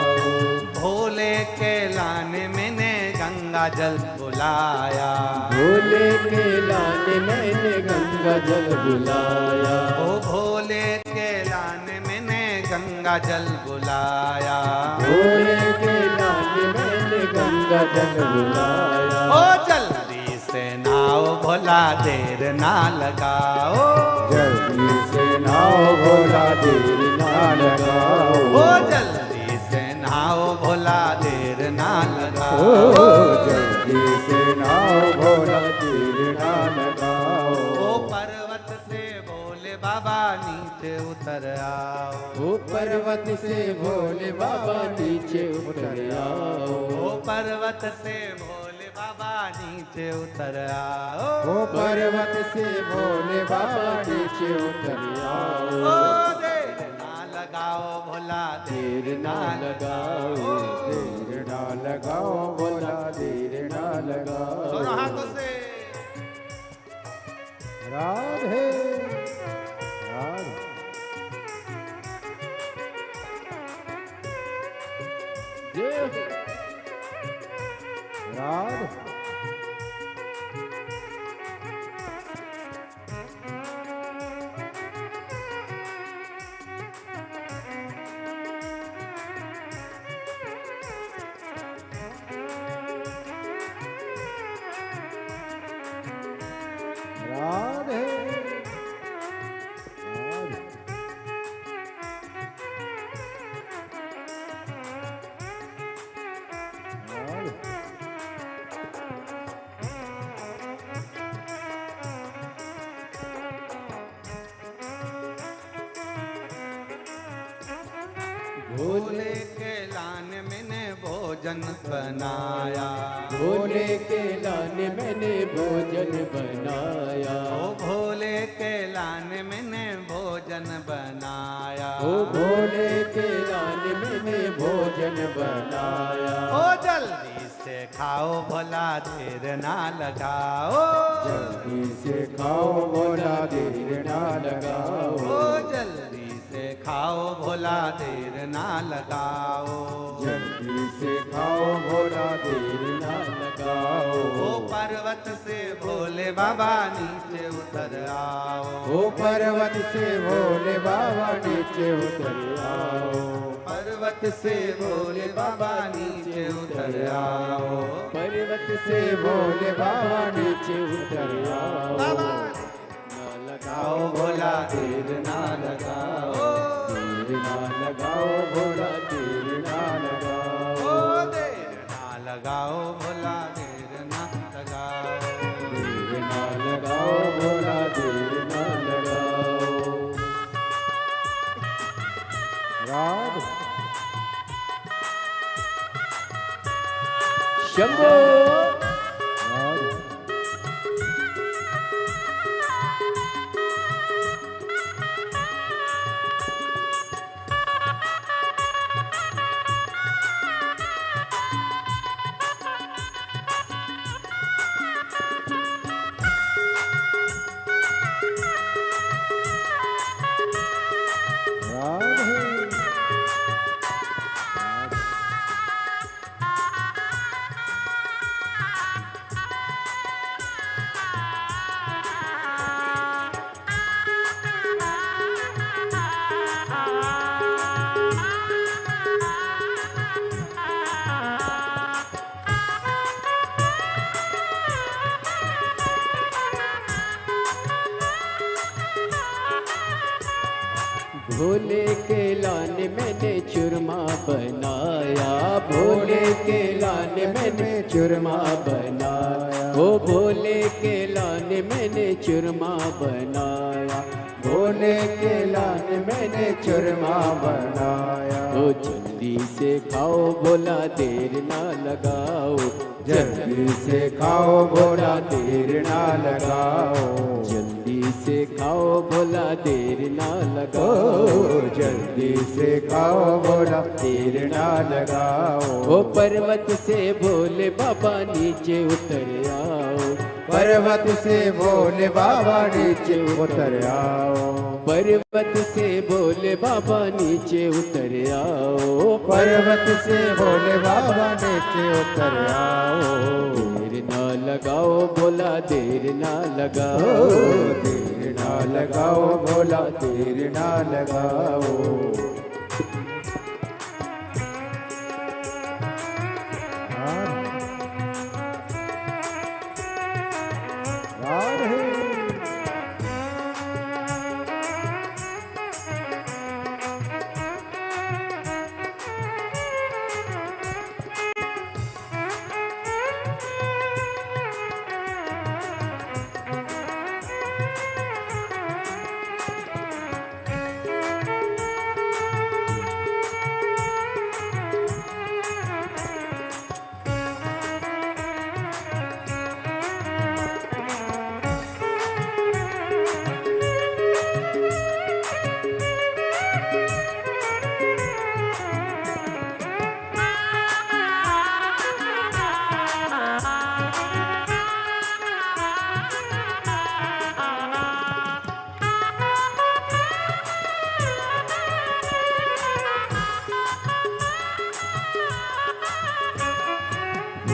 भोले के लाने मैंने गंगा जल बुलाया। भोले के लाने मैंने गंगा जल बुलाया। ओ भोले के लाने मैंने गंगा जल बुलाया। भोले के लाने मैंने गंगा जल बुलाया। ओ जल्दी से नाओ भोला देर ना लगाओ। जल्दी से नाओ भोला देर ना लगाओ। ओ जल्दी से नाओ भोला देर ना लगाओ। ओ जल्दी से नाओ भोला देर ना लगाओ। ओ पर्वत से भोले बाबा नीचे उतर आओ। ओ पर्वत से भोले बाबा नीचे उतर आओ। ओ पर्वत से भोले बाबा नीचे उतर आओ। ओ पर्वत से भोले बाबा नीचे उतर आओ। ओ देर ना लगाओ भोला देर ना लगाओ, देर ना लगाओ, भोला देर ना लगाओ। दोनों हाथों से राधे राधे। जय राधे। राधे राधे। राधे। भोले के लाने मैंने भोजन बनाया। भोले के लाने मैंने भोजन बनाया। ओ भोले के लाने मैंने भोजन बनाया। ओ भोले के लाने मैंने भोजन बनाया। ओ जल्दी से खाओ भोला देर ना लगाओ। जल्दी से खाओ भोला देर ना लगाओ। ओ जल्दी से खाओ भोला देर ना लगाओ। जल्दी से खाओ भोला देर ना लगाओ। ओ पर्वत से भोले बाबा नीचे उतर आओ। ओ पर्वत से भोले बाबा नीचे उतर आओ। पर्वत से भोले बाबा नीचे उतर आओ। पर्वत से भोले बाबा नीचे उतर आओ। बाबा ना देर ना लगाओ, देर ना लगाओ भोला देर ना लगाओ, देर ना लगाओ भोला देर ना लगाओ, देर ना लगाओ भोला देर ना लगाओ। राधे शंभो राधे भोले के लाने मैंने चूरमा बनाया, भोले के लाने मैंने चूरमा बनाया, ओ भोले के लाने मैंने चूरमा बनाया, भोले के लाने मैंने चूरमा बनाया। ओ जल्दी से खाओ भोला देर ना लगाओ, जल्दी से खाओ भोला देर ना लगाओ, जल्दी से खाओ भोला देर ना लगाओ, जल्दी से खाओ भोला देर ना लगाओ। ओ पर्वत से भोले बाबा नीचे उतर आओ, पर्वत से भोले बाबा नीचे उतर आओ, पर्वत से भोले बाबा नीचे उतर आओ, पर्वत से भोले बाबा नीचे उतर आओ। देर ना लगाओ भोला देर ना लगाओ, देर ना लगाओ भोला देर ना लगाओ।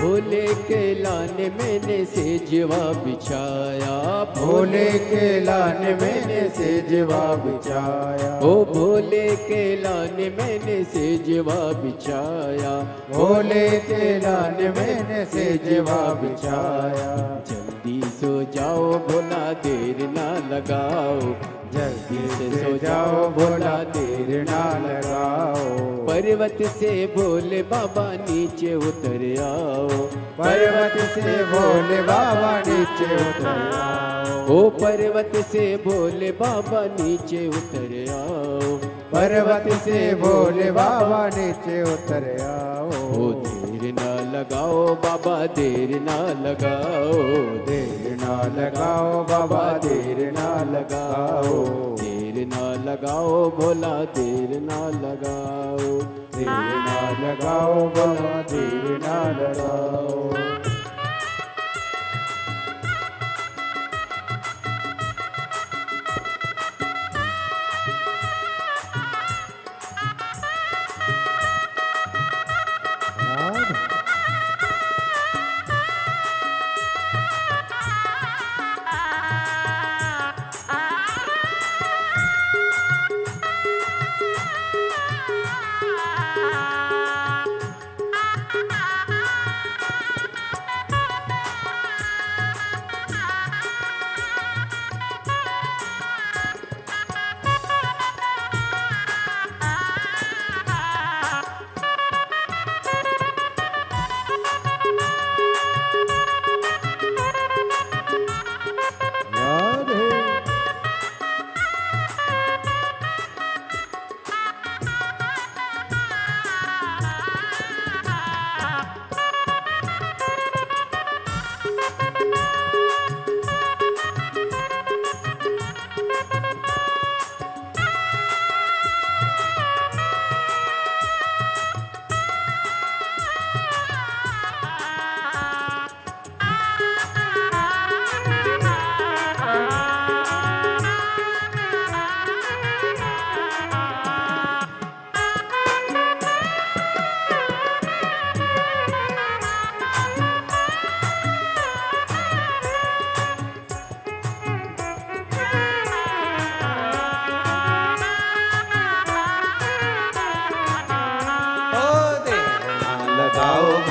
भोले के लाने मैंने सेजवा बिछाया, भोले के लाने मैंने सेजवा बिछाया, ओ भोले के लाने मैंने सेजवा बिछाया, भोले के लाने मैंने सेजवा बिछाया। जल्दी सो जाओ भोला देर ना लगाओ, जल्दी से सो जाओ भोला देर ना लगाओ। पर्वत से भोले बाबा नीचे उतर आओ, पर्वत से भोले बाबा नीचे उतर आओ, ओ पर्वत से भोले बाबा नीचे उतर आओ, पर्वत से भोले बाबा नीचे उतर आओ। ओ देर ना लगाओ बाबा देर ना लगाओ, देर ना लगाओ बाबा देर ना लगाओ, देर ना लगाओ भोला देर ना लगाओ, देर ना लगाओ भोला देर ना लगाओ।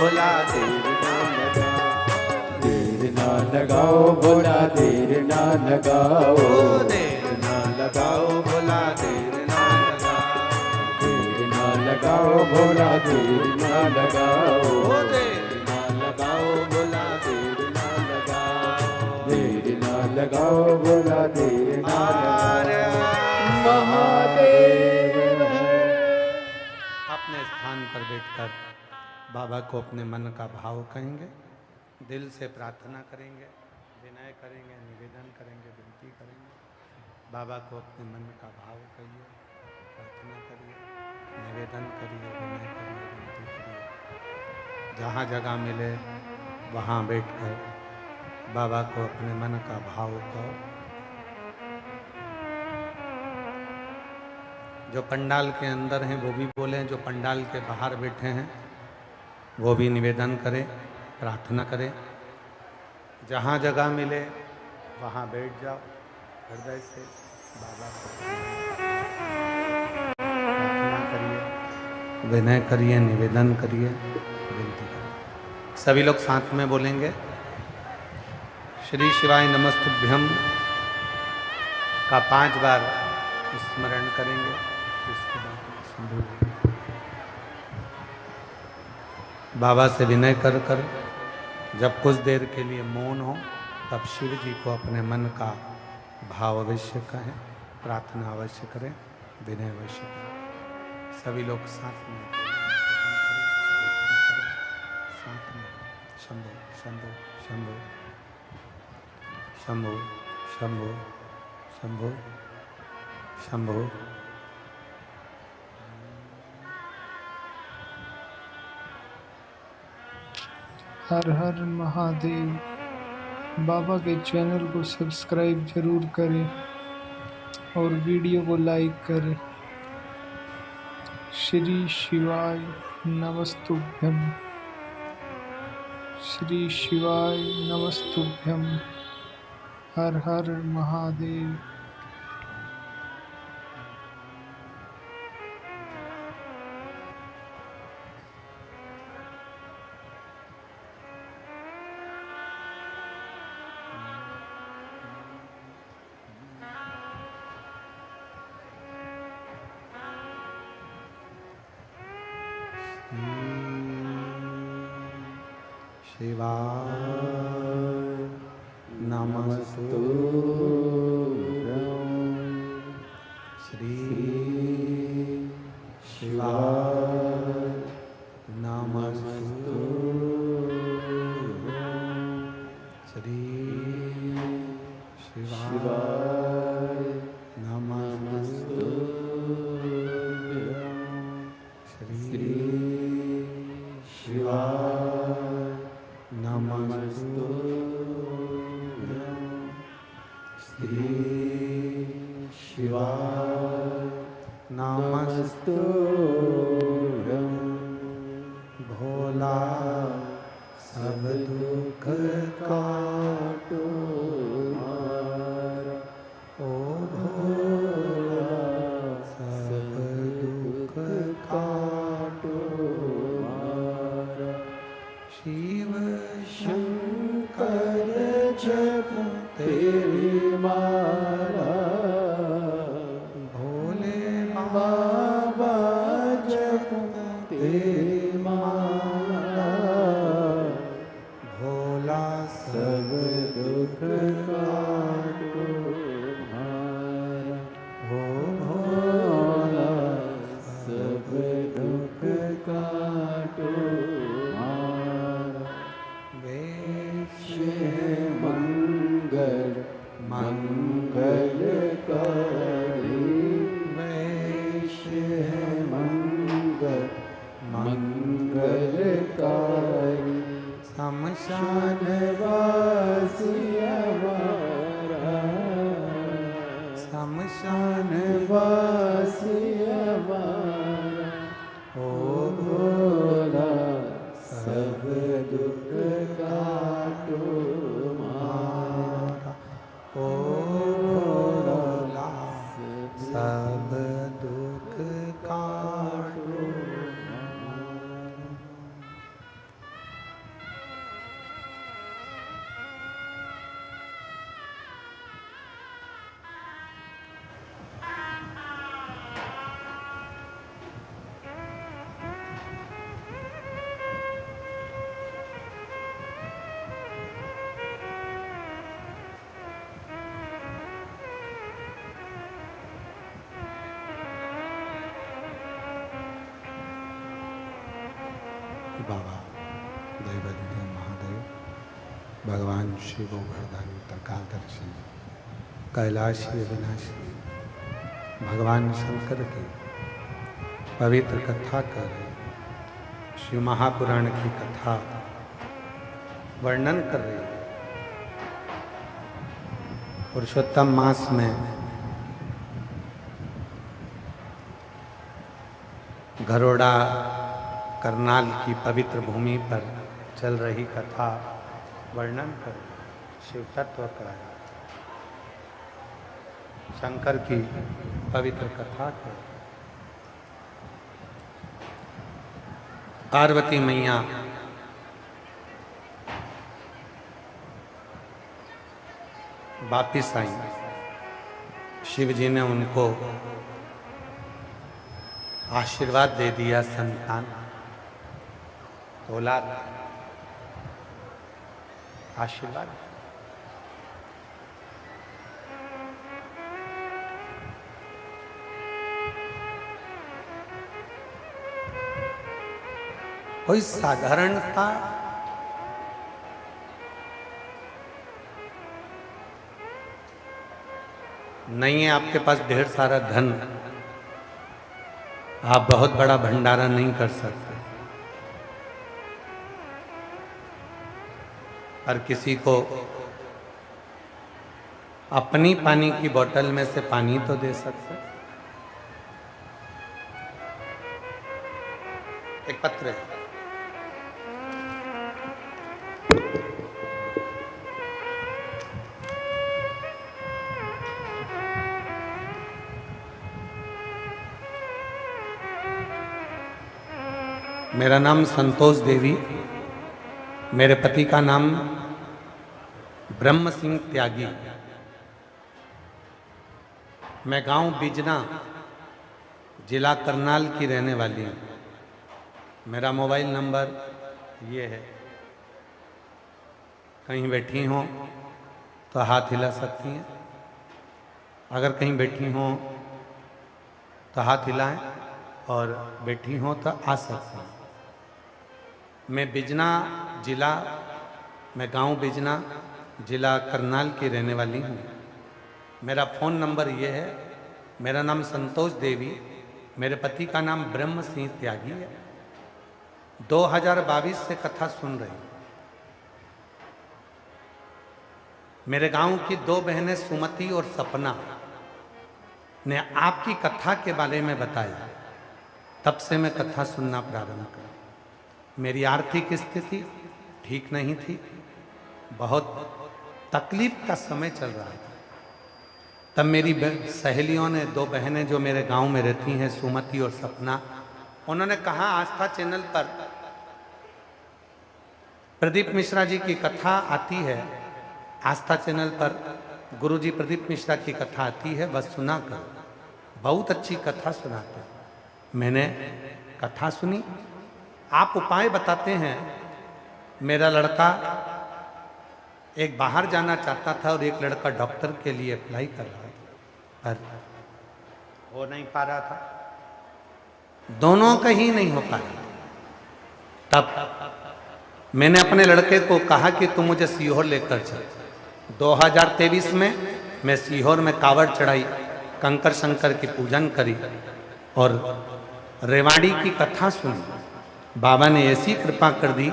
भोला देर ना लगाओ, देर ना लगाओ भोला, देर ना लगाओ, देर ना लगाओ भोला, देर ना लगाओ, देर ना लगाओ भोला, देर ना लगाओ, देर ना लगाओ भोला, देर ना लगाओ, देर ना लगाओ भोला, देर ना लगाओ। महादेव अपने स्थान पर बैठकर बाबा को अपने मन का भाव कहेंगे, दिल से प्रार्थना करेंगे, विनय करेंगे, निवेदन करेंगे, विनती करेंगे। बाबा को अपने मन का भाव कहिए, प्रार्थना करिए, निवेदन करिए, विनय करिए, विनती करिए। जहाँ जगह मिले वहाँ बैठकर बाबा को अपने मन का भाव कहो। जो पंडाल के अंदर हैं वो भी बोलें, जो पंडाल के बाहर बैठे हैं वो भी निवेदन करें, प्रार्थना करें। जहाँ जगह मिले वहाँ बैठ जाओ, हृदय से बाबा को प्रार्थना करिए, विनय करिए, निवेदन करिए, विनती करिए। सभी लोग साथ में बोलेंगे, श्री शिवाय नमस्तुभ्यम का 5 बार स्मरण करेंगे। इसके बाद शंभू बाबा से विनय कर कर जब कुछ देर के लिए मौन हो तब शिव जी को अपने मन का भाव अवश्य कहें, प्रार्थना अवश्य करें, विनय अवश्य करें। सभी लोग साथ में साथ में शंभो शंभो शंभो शंभो शंभो शंभो शंभो। हर हर महादेव। बाबा के चैनल को सब्सक्राइब जरूर करें और वीडियो को लाइक करें। श्री शिवाय नमस्तुभ्यम, श्री शिवाय नमस्तुभ्यम। हर हर महादेव। शिवाय नमस्तुभ्यं, श्री शिवाय नमस्तुभ्यं, श्री शिवाय नमस्तुभ्यं, श्री शिवाय नमस्तुभ्यं, श्री शिवाय नमस्तुभ्यं। भोला सब दुख काटो मारा, ओ भोला सब दुख काटो मारा। शिव शंकर जप तेरी माला, भोले बाबा जप तेरी माला। भोला सब दुख काटो मारा, ओ भोला सब दुख काटो मारा। मंगल मंगलकारी, वैश्य मंगल मंगलकारी। शमशान वासी हमारा, शमशान वासी हमारा। ओ भोला सब दुख काटो मारा, ओ भोला सब दुख काटो मारा। बाबा देवादिदेव महादेव भगवान शिव गोवर्धन त्रिकालदर्शी कैलाशी अविनाशी भगवान शंकर की पवित्र कथा कर रहे हैं। शिव महापुराण की कथा वर्णन कर रही है। पुरुषोत्तम मास में घरोड़ा करनाल की पवित्र भूमि पर चल रही कथा वर्णन कर शिव तत्व का शंकर की पवित्र कथा कर पार्वती मैया वापिस आई। शिव जी ने उनको आशीर्वाद दे दिया, संतान औलाद आशीर्वाद। कोई साधारणता नहीं है। आपके पास ढेर सारा धन, आप बहुत बड़ा भंडारा नहीं कर सकते, पर किसी को अपनी पानी की बोतल में से पानी तो दे सकते। एक पत्र है, मेरा नाम संतोष देवी, मेरे पति का नाम ब्रह्म सिंह त्यागी। मैं गांव बिजना, जिला करनाल की रहने वाली हूँ। मेरा मोबाइल नंबर ये है। कहीं बैठी हो तो हाथ हिला सकती हैं। अगर कहीं बैठी हो तो हाथ हिलाएं और बैठी हो तो आ सकती हैं। मैं बिजना जिला, मैं गांव बिजना, जिला करनाल की रहने वाली हूँ। मेरा फ़ोन नंबर ये है। मेरा नाम संतोष देवी, मेरे पति का नाम ब्रह्म सिंह त्यागी है। 2022 से कथा सुन रही हूँ। मेरे गांव की 2 बहनें सुमति और सपना ने आपकी कथा के बारे में बताया। तब से मैं कथा सुनना प्रारंभ कर। मेरी आर्थिक स्थिति ठीक नहीं थी, बहुत तकलीफ का समय चल रहा था। तब मेरी सहेलियों ने, 2 बहनें जो मेरे गांव में रहती हैं, सुमति और सपना, उन्होंने कहा आस्था चैनल पर प्रदीप मिश्रा जी की कथा आती है। आस्था चैनल पर गुरुजी प्रदीप मिश्रा की कथा आती है, बस सुना कर, बहुत अच्छी कथा सुनाते हैं। मैंने कथा सुनी। आप उपाय बताते हैं। मेरा लड़का एक बाहर जाना चाहता था और एक लड़का डॉक्टर के लिए अप्लाई कर रहा था, पर हो नहीं पा रहा था। दोनों का ही नहीं हो पा रहा। तब मैंने अपने लड़के को कहा कि तू मुझे सीहोर लेकर चल। 2023 में मैं सीहोर में कावड़ चढ़ाई, कंकर शंकर की पूजन करी और रेवाड़ी की कथा सुनी। बाबा ने ऐसी कृपा कर दी।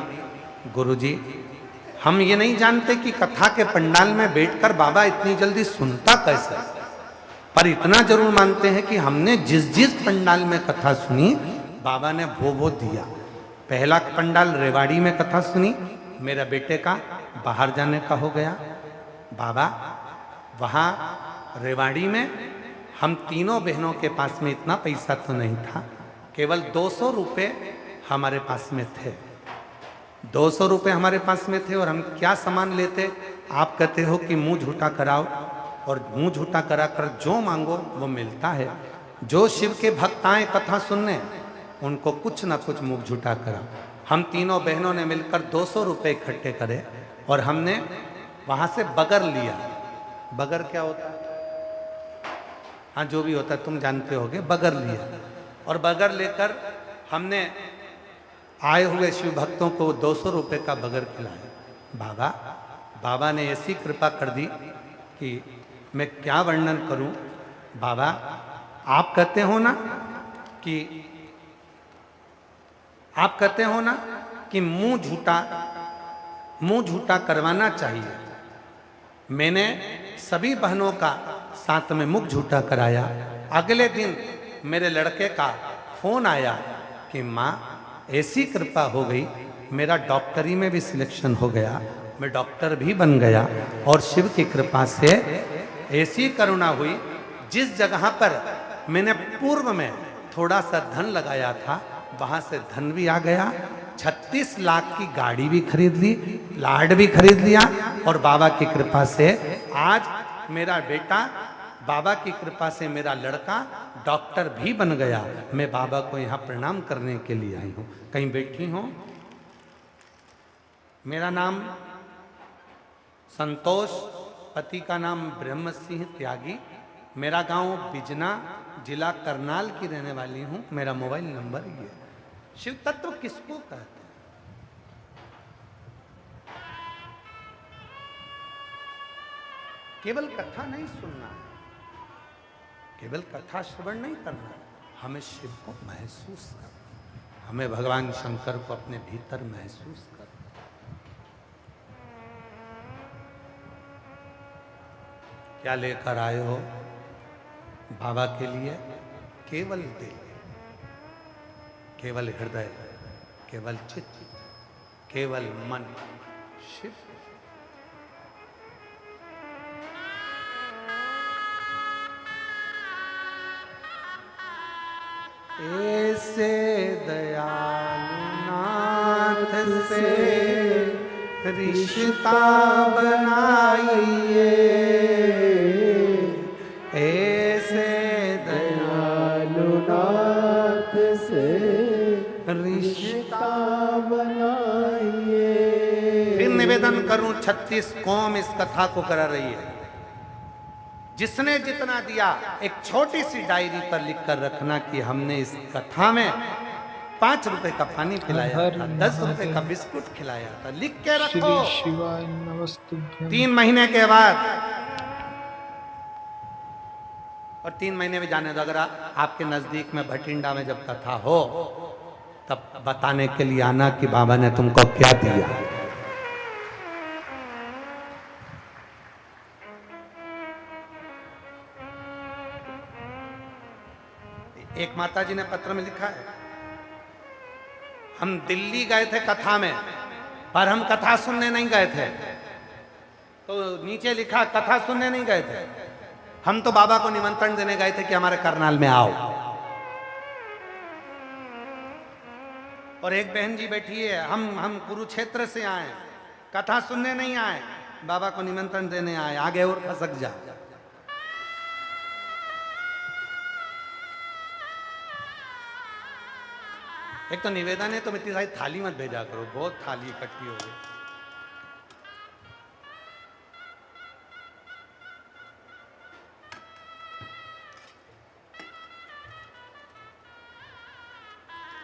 गुरुजी, हम ये नहीं जानते कि कथा के पंडाल में बैठकर बाबा इतनी जल्दी सुनता कैसे, पर इतना जरूर मानते हैं कि हमने जिस जिस पंडाल में कथा सुनी, बाबा ने वो दिया। पहला पंडाल रेवाड़ी में कथा सुनी, मेरा बेटे का बाहर जाने का हो गया। बाबा वहाँ रेवाड़ी में हम तीनों बहनों के पास में इतना पैसा तो नहीं था, केवल 200 रुपये हमारे पास में थे। 200 रुपये हमारे पास में थे और हम क्या सामान लेते। आप कहते हो कि मुंह झूठा कराओ, और मुंह झूठा करा कर जो मांगो वो मिलता है। जो शिव के भक्त आए कथा सुनने, उनको कुछ ना कुछ मुंह झूठा करा। हम तीनों बहनों ने मिलकर 200 रुपये इकट्ठे करे और हमने वहाँ से बगर लिया। बगर क्या होता है? हाँ, जो भी होता है तुम जानते होगे। बगर लिया और बगर लेकर हमने आए हुए शिव भक्तों को 200 रुपए का बगर खिलाया। बाबा ने ऐसी कृपा कर दी कि मैं क्या वर्णन करूं। बाबा, आप कहते हो ना कि मुंह झूठा करवाना चाहिए। मैंने सभी बहनों का साथ में मुख झूठा कराया। अगले दिन मेरे लड़के का फोन आया कि माँ ऐसी कृपा हो गई, मेरा डॉक्टरी में भी सिलेक्शन हो गया, मैं डॉक्टर भी बन गया। और शिव की कृपा से ऐसी करुणा हुई, जिस जगह पर मैंने पूर्व में थोड़ा सा धन लगाया था वहां से धन भी आ गया। 36 लाख की गाड़ी भी खरीद ली, लाड भी खरीद लिया। और बाबा की कृपा से आज मेरा बेटा, बाबा की कृपा से मेरा लड़का डॉक्टर भी बन गया। मैं बाबा को यहाँ प्रणाम करने के लिए आई हूँ। कहीं बैठी हूँ। मेरा नाम संतोष, पति का नाम ब्रह्म सिंह त्यागी। मेरा गांव बिजना, जिला करनाल की रहने वाली हूँ। मेरा मोबाइल नंबर ये। शिव तत्व किसको कहते हैं? केवल कथा नहीं सुनना है, केवल कथा श्रवण नहीं करना है, हमें शिव को महसूस करना, हमें भगवान शंकर को अपने भीतर महसूस करना। क्या लेकर आए हो बाबा के लिए? केवल दिल, केवल हृदय, केवल चित्त, केवल मन। शिव ऐसे दयालु नाथ से रिश्ता बनाइए, ऐसे दयालु नाथ से रिश्ता बनाइए। फिर निवेदन करूं, 36 कौम इस कथा को करा रही है। जिसने जितना दिया एक छोटी सी डायरी पर लिख कर रखना कि हमने इस कथा में 5 रुपए का पानी पिलाया था, 10 रुपए का बिस्कुट खिलाया था, लिख के रखो। शिवाय नमस्तुभ्यं। 3 महीने के बाद, और 3 महीने में जाने दो, अगर आपके नजदीक में भटिंडा में जब कथा हो तब बताने के लिए आना कि बाबा ने तुमको क्या दिया। एक माता जी ने पत्र में लिखा है, हम दिल्ली गए थे कथा में, पर हम कथा सुनने नहीं गए थे। तो नीचे लिखा, कथा सुनने नहीं गए थे, हम तो बाबा को निमंत्रण देने गए थे कि हमारे करनाल में आओ। और एक बहन जी बैठी है, हम कुरुक्षेत्र से आए, कथा सुनने नहीं आए, बाबा को निमंत्रण देने आए, आगे और खसक जा। एक तो निवेदन है, तुम इतनी सारी थाली मत भेजा करो, बहुत थाली इकट्ठी हो गई।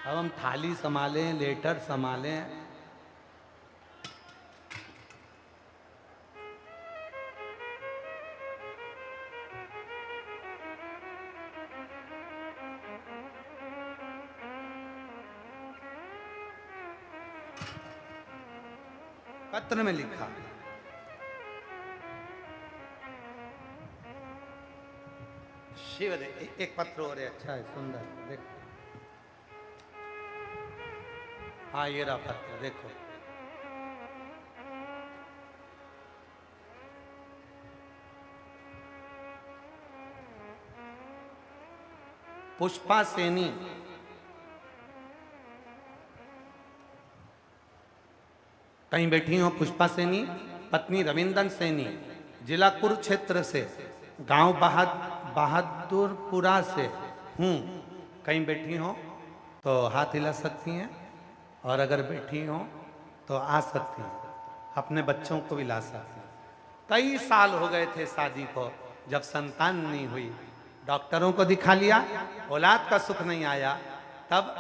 अब हम थाली संभालें, लेटर संभालें। पत्र में लिखा, शिव दे। एक पत्र और है, अच्छा है, सुंदर, देखो। हाँ, ये रहा पत्र, देखो। पुष्पा सेनी, कहीं बैठी हो पुष्पा सेनी, पत्नी रविंदर सेनी, जिला कुरुक्षेत्र से, गांव बहादुरपुरा से हूँ। कहीं बैठी हो तो हाथ हिला सकती हैं, और अगर बैठी हो तो आ सकती हैं, अपने बच्चों को भी ला सकती हैं। कई साल हो गए थे शादी को, जब संतान नहीं हुई, डॉक्टरों को दिखा लिया, औलाद का सुख नहीं आया, तब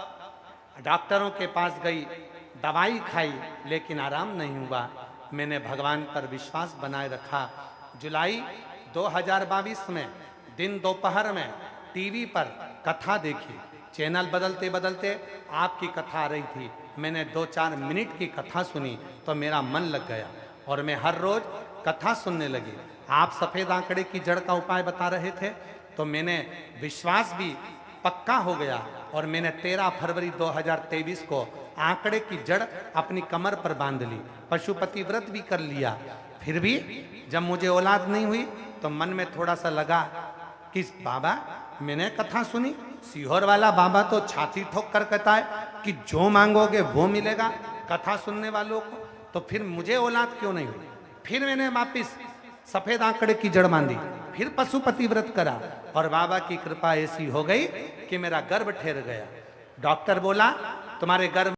डॉक्टरों के पास गई, दवाई खाई, लेकिन आराम नहीं हुआ। मैंने भगवान पर विश्वास बनाए रखा। जुलाई 2022 में दिन दोपहर में टीवी पर कथा देखी। चैनल बदलते बदलते आपकी कथा आ रही थी। मैंने 2-4 मिनट की कथा सुनी तो मेरा मन लग गया और मैं हर रोज कथा सुनने लगी। आप सफ़ेद आंकड़े की जड़ का उपाय बता रहे थे तो मैंने विश्वास भी पक्का हो गया और मैंने 13 फरवरी 2023 को आंकड़े की जड़ अपनी कमर पर बांध ली, पशुपति व्रत भी कर लिया। फिर भी जब मुझे औलाद नहीं हुई तो मन में थोड़ा सा लगा कि बाबा, मैंने कथा सुनी, सीहोर वाला बाबा तो छाती ठोक कर कहता है कि जो मांगोगे वो मिलेगा कथा सुनने वालों को, तो फिर मुझे औलाद क्यों नहीं हुई। फिर मैंने वापिस सफेद आंकड़े की जड़ बांधी, फिर पशुपति व्रत करा और बाबा की कृपा ऐसी हो गई कि मेरा गर्भ ठहर गया। डॉक्टर बोला तुम्हारे गर्भ